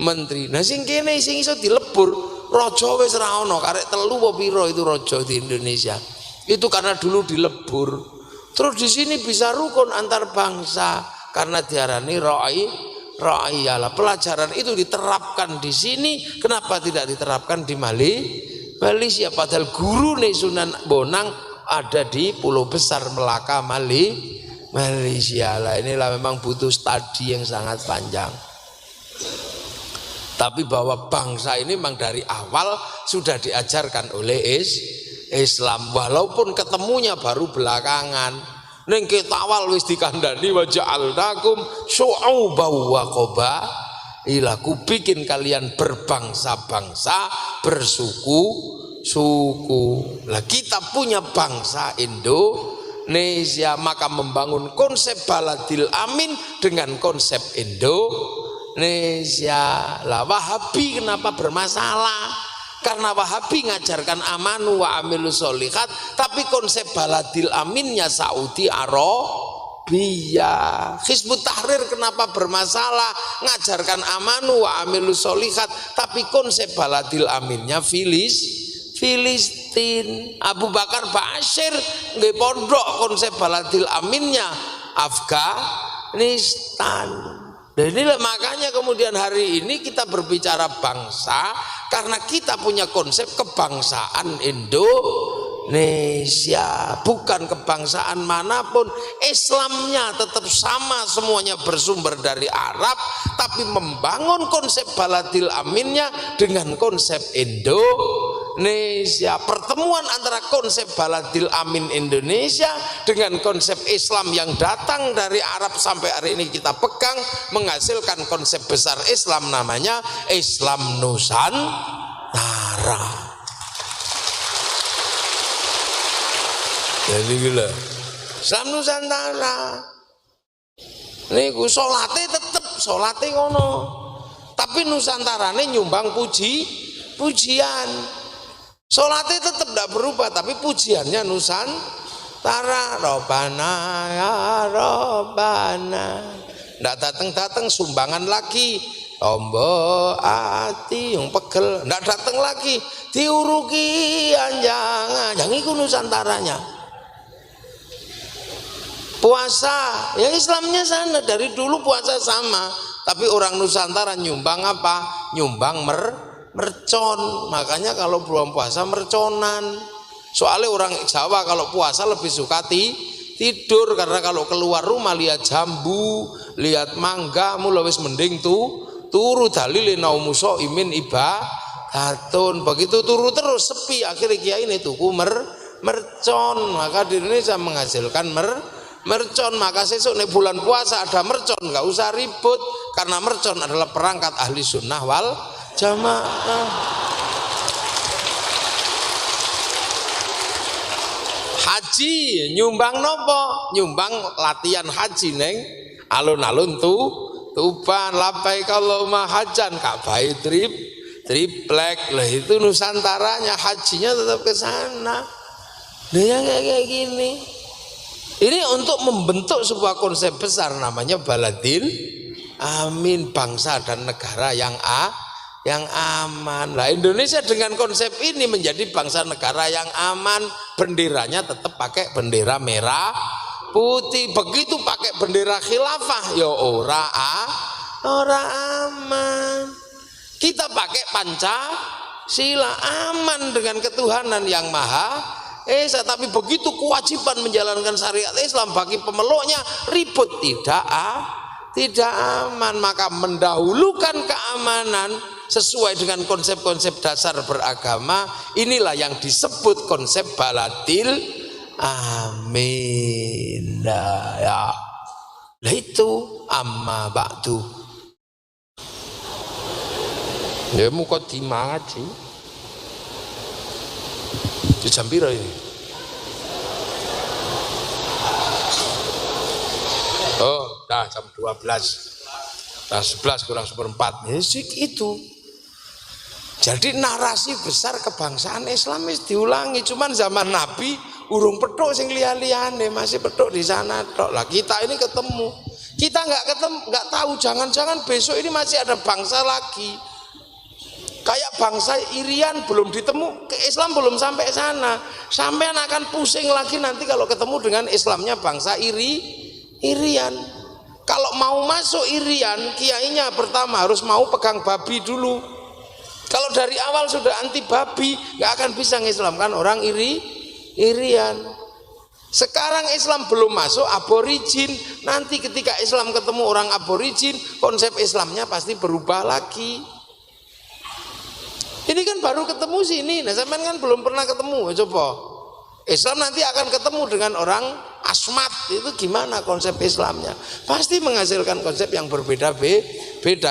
menteri. Nah sing kene sing iso dilebur, rojo wis ra ono, karek 3 apa piro itu rojo di Indonesia. Itu karena dulu dilebur. Terus di sini bisa rukun antar bangsa karena diarani ro'iyah. Pelajaran itu diterapkan di sini, kenapa tidak diterapkan di Malaysia? Padahal guru Sunan Bonang ada di Pulau Besar Melaka, Malaysia. Lah inilah memang butuh studi yang sangat panjang. Tapi bahwa bangsa ini memang dari awal sudah diajarkan oleh Islam, walaupun ketemunya baru belakangan. Ning ketawal wis dikandani wa ja'alnakum syu'uban wa qabaila, ku bikin kalian berbangsa-bangsa, bersuku-suku. Lah kita punya bangsa Indonesia, maka membangun konsep baladil amin dengan konsep Indonesia. Lah Wahabi kenapa bermasalah? Karena Wahabi ngajarkan amanu wa amilus sholihat, tapi konsep baladil aminnya Saudi Arabia. Hizbut Tahrir kenapa bermasalah? Ngajarkan amanu wa amilus sholihat, tapi konsep baladil aminnya Filistin. Abu Bakar Bashir nggih pondok konsep baladil aminnya Afghanistan. Dan inilah makanya kemudian hari ini kita berbicara bangsa, karena kita punya konsep kebangsaan Indonesia. Indonesia. Bukan kebangsaan manapun, Islamnya tetap sama, semuanya bersumber dari Arab, tapi membangun konsep baladil aminnya dengan konsep Indonesia. Pertemuan antara konsep baladil amin Indonesia dengan konsep Islam yang datang dari Arab sampai hari ini kita pegang menghasilkan konsep besar Islam, namanya Islam Nusantara. Jadi gila Islam Nusantara niku salate tetep salate ngono, tapi nusantarane nyumbang pujian. Salate tetep tidak berubah, tapi pujiannya Nusantara. Robana ya Robana, ndak datang sumbangan lagi. Tombo ati yang pegel ndak datang lagi, diuruki anjang iku nusantaranya. Puasa ya Islamnya sana dari dulu puasa sama, tapi orang Nusantara nyumbang apa? Nyumbang mercon. Makanya kalau belum puasa merconan. Soalnya orang Jawa kalau puasa lebih suka tidur, karena kalau keluar rumah lihat jambu, lihat mangga, mula wis mending turu dalile naumuso imin ibadatun. Begitu turu terus sepi, akhirnya kiai ini tuku mercon. Maka di Indonesia menghasilkan mercon. Maka sesuk nih bulan puasa ada mercon, nggak usah ribut, karena mercon adalah perangkat ahli sunnah wal jamaah. Haji nyumbang nopo? Nyumbang latihan haji neng alun-alun Tuban. Lapai kalau mahajan Ka'bah triplek lah, itu nusantaranya, hajinya tetap ke sana. Dia kayak gini. Ini untuk membentuk sebuah konsep besar namanya baladil amin, bangsa dan negara yang aman. Nah, Indonesia dengan konsep ini menjadi bangsa negara yang aman. Benderanya tetap pakai bendera merah putih. Begitu pakai bendera khilafah ya ora aman. Kita pakai Pancasila, aman dengan ketuhanan yang maha esa. Tapi begitu kewajiban menjalankan syariat Islam bagi pemeluknya ribut, tidak aman. Maka mendahulukan keamanan sesuai dengan konsep-konsep dasar beragama, inilah yang disebut konsep baladil amin. Ya, lah itu amma ba'du. Ya mukaddimah aja. Jam piro ini? Oh, dah jam 12. Nah 11 kurang seperempat. Ya itu. Jadi narasi besar kebangsaan Islam diulangi. Cuman zaman Nabi urung petuk sing liya-liyane, masih petuk di sana tok. Lah kita ini ketemu. Kita nggak tahu, jangan-jangan besok ini masih ada bangsa lagi. Kayak bangsa Irian belum ditemu, ke Islam belum sampai sana. Sampean akan pusing lagi nanti kalau ketemu dengan Islamnya bangsa Irian. Kalau mau masuk Irian, kiainya pertama harus mau pegang babi dulu. Kalau dari awal sudah anti babi, nggak akan bisa ngislamkan orang Irian. Sekarang Islam belum masuk aborigin. Nanti ketika Islam ketemu orang aborigin, konsep Islamnya pasti berubah lagi. Ini kan baru ketemu sini, nah sampean kan belum pernah ketemu. Coba Islam nanti akan ketemu dengan orang Asmat, itu gimana konsep Islamnya? Pasti menghasilkan konsep yang berbeda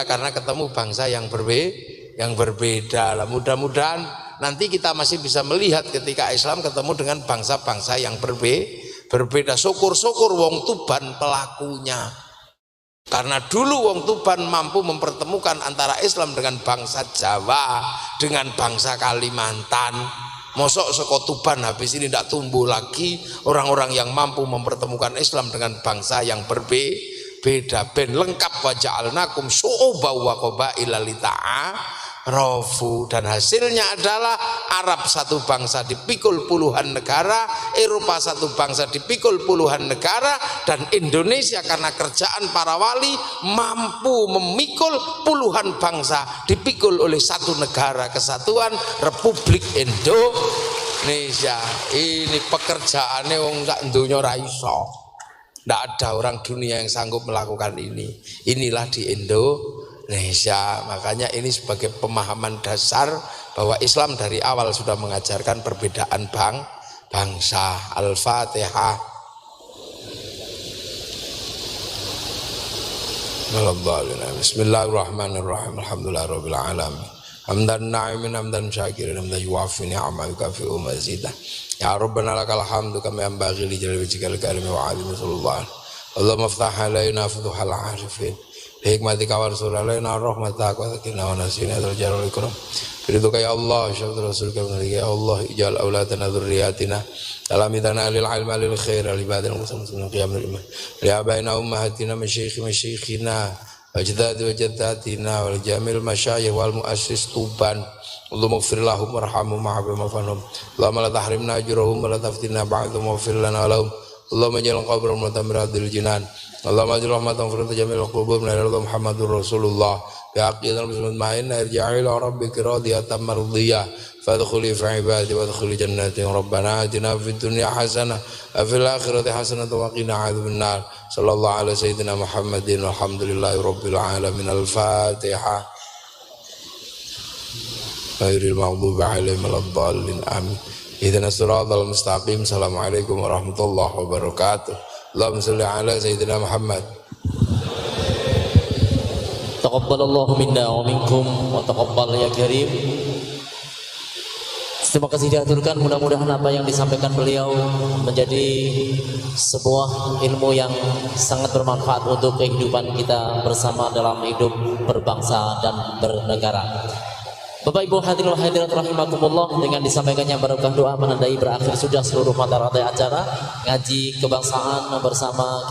karena ketemu bangsa yang berbeda. Lah mudah-mudahan nanti kita masih bisa melihat ketika Islam ketemu dengan bangsa-bangsa yang berbeda. Syukur-syukur wong Tuban pelakunya. Karena dulu wong Tuban mampu mempertemukan antara Islam dengan bangsa Jawa, dengan bangsa Kalimantan. Mosok saka Tuban habis ini tidak tumbuh lagi orang-orang yang mampu mempertemukan Islam dengan bangsa yang berbeda. Ben lengkap wa ja'alnakum syu'uban wa qabaila lita'arafu. Dan hasilnya adalah Arab satu bangsa dipikul puluhan negara, Eropa satu bangsa dipikul puluhan negara, dan Indonesia karena kerjaan para wali mampu memikul puluhan bangsa dipikul oleh satu negara kesatuan Republik Indonesia. Indonesia. Ini pekerjaannya wong sak donya ora iso. Ndak ada orang dunia yang sanggup melakukan ini. Inilah di Indonesia. Makanya ini sebagai pemahaman dasar bahwa Islam dari awal sudah mengajarkan perbedaan bangsa. Al-Fatihah. Bismillahirrahmanirrahim. Alhamdulillahirabbil alamin. Hamdan na'imin hamdan syakirin hamdan yuwafi ni'ama yukafi'u mazidah. Ya Rabbana lakal hamdu kama yanbaghi li jalali wajhikal karimi wa 'azimi sultan. Allahumma iftah alaina futuhal 'arifin. Bi hikmatika wa rasulina rahmataka wa zakina wa nasina dzal jalali ikram. Biridhuka ya Allah, syukur rasulika ya Allah, ijal auladana dzurriyyatina alamidana lil ilmi lil khair al ibadil muslimin qiyamul iman. Ya baina ummahatina masyayikhina wajdadi wajdatina wal jamil masyayikh wal muassis tuban. Allahumma ighfir lahum warhamhum wa'afihim. Allahumma la tahrimna ajrahum wa la taftinna ba'dahum waghfir lana lahum. Allahumma ij'al qabrahum mutamirradil jinan. Allahumma aj'al rahmatan fi jamil qubur min Muhammadur Rasulullah. Bi'aqidatil muslimin ma'inna irji'i ila rabbika radiyatan mardiyah. Fadkhuli fi ibadi wadkhuli jannati. Rabbana atina fid dunya hasanah wa fil akhirati hasanah wa qina adzabannar. Sallallahu alaihi sayyidina Muhammadin walhamdulillahi rabbil alamin. Al-Fatihah. Ghairil maghdubi alaihim waladdallin. Amin. Ihdinas siratal mustaqim. Assalamualaikum warahmatullahi wabarakatuh. Allahumma shalli ala sayyidina Muhammad. Taqabbalallahu minna wa minkum wa taqabbal ya karim. Terima kasih diaturkan, mudah-mudahan apa yang disampaikan beliau menjadi sebuah ilmu yang sangat bermanfaat untuk kehidupan kita bersama dalam hidup berbangsa dan bernegara. Bapak Ibu hadirin hadirat rahimakumullah, dengan disampaikannya barokah doa menandai berakhir sudah seluruh mata rantai acara ngaji kebangsaan bersama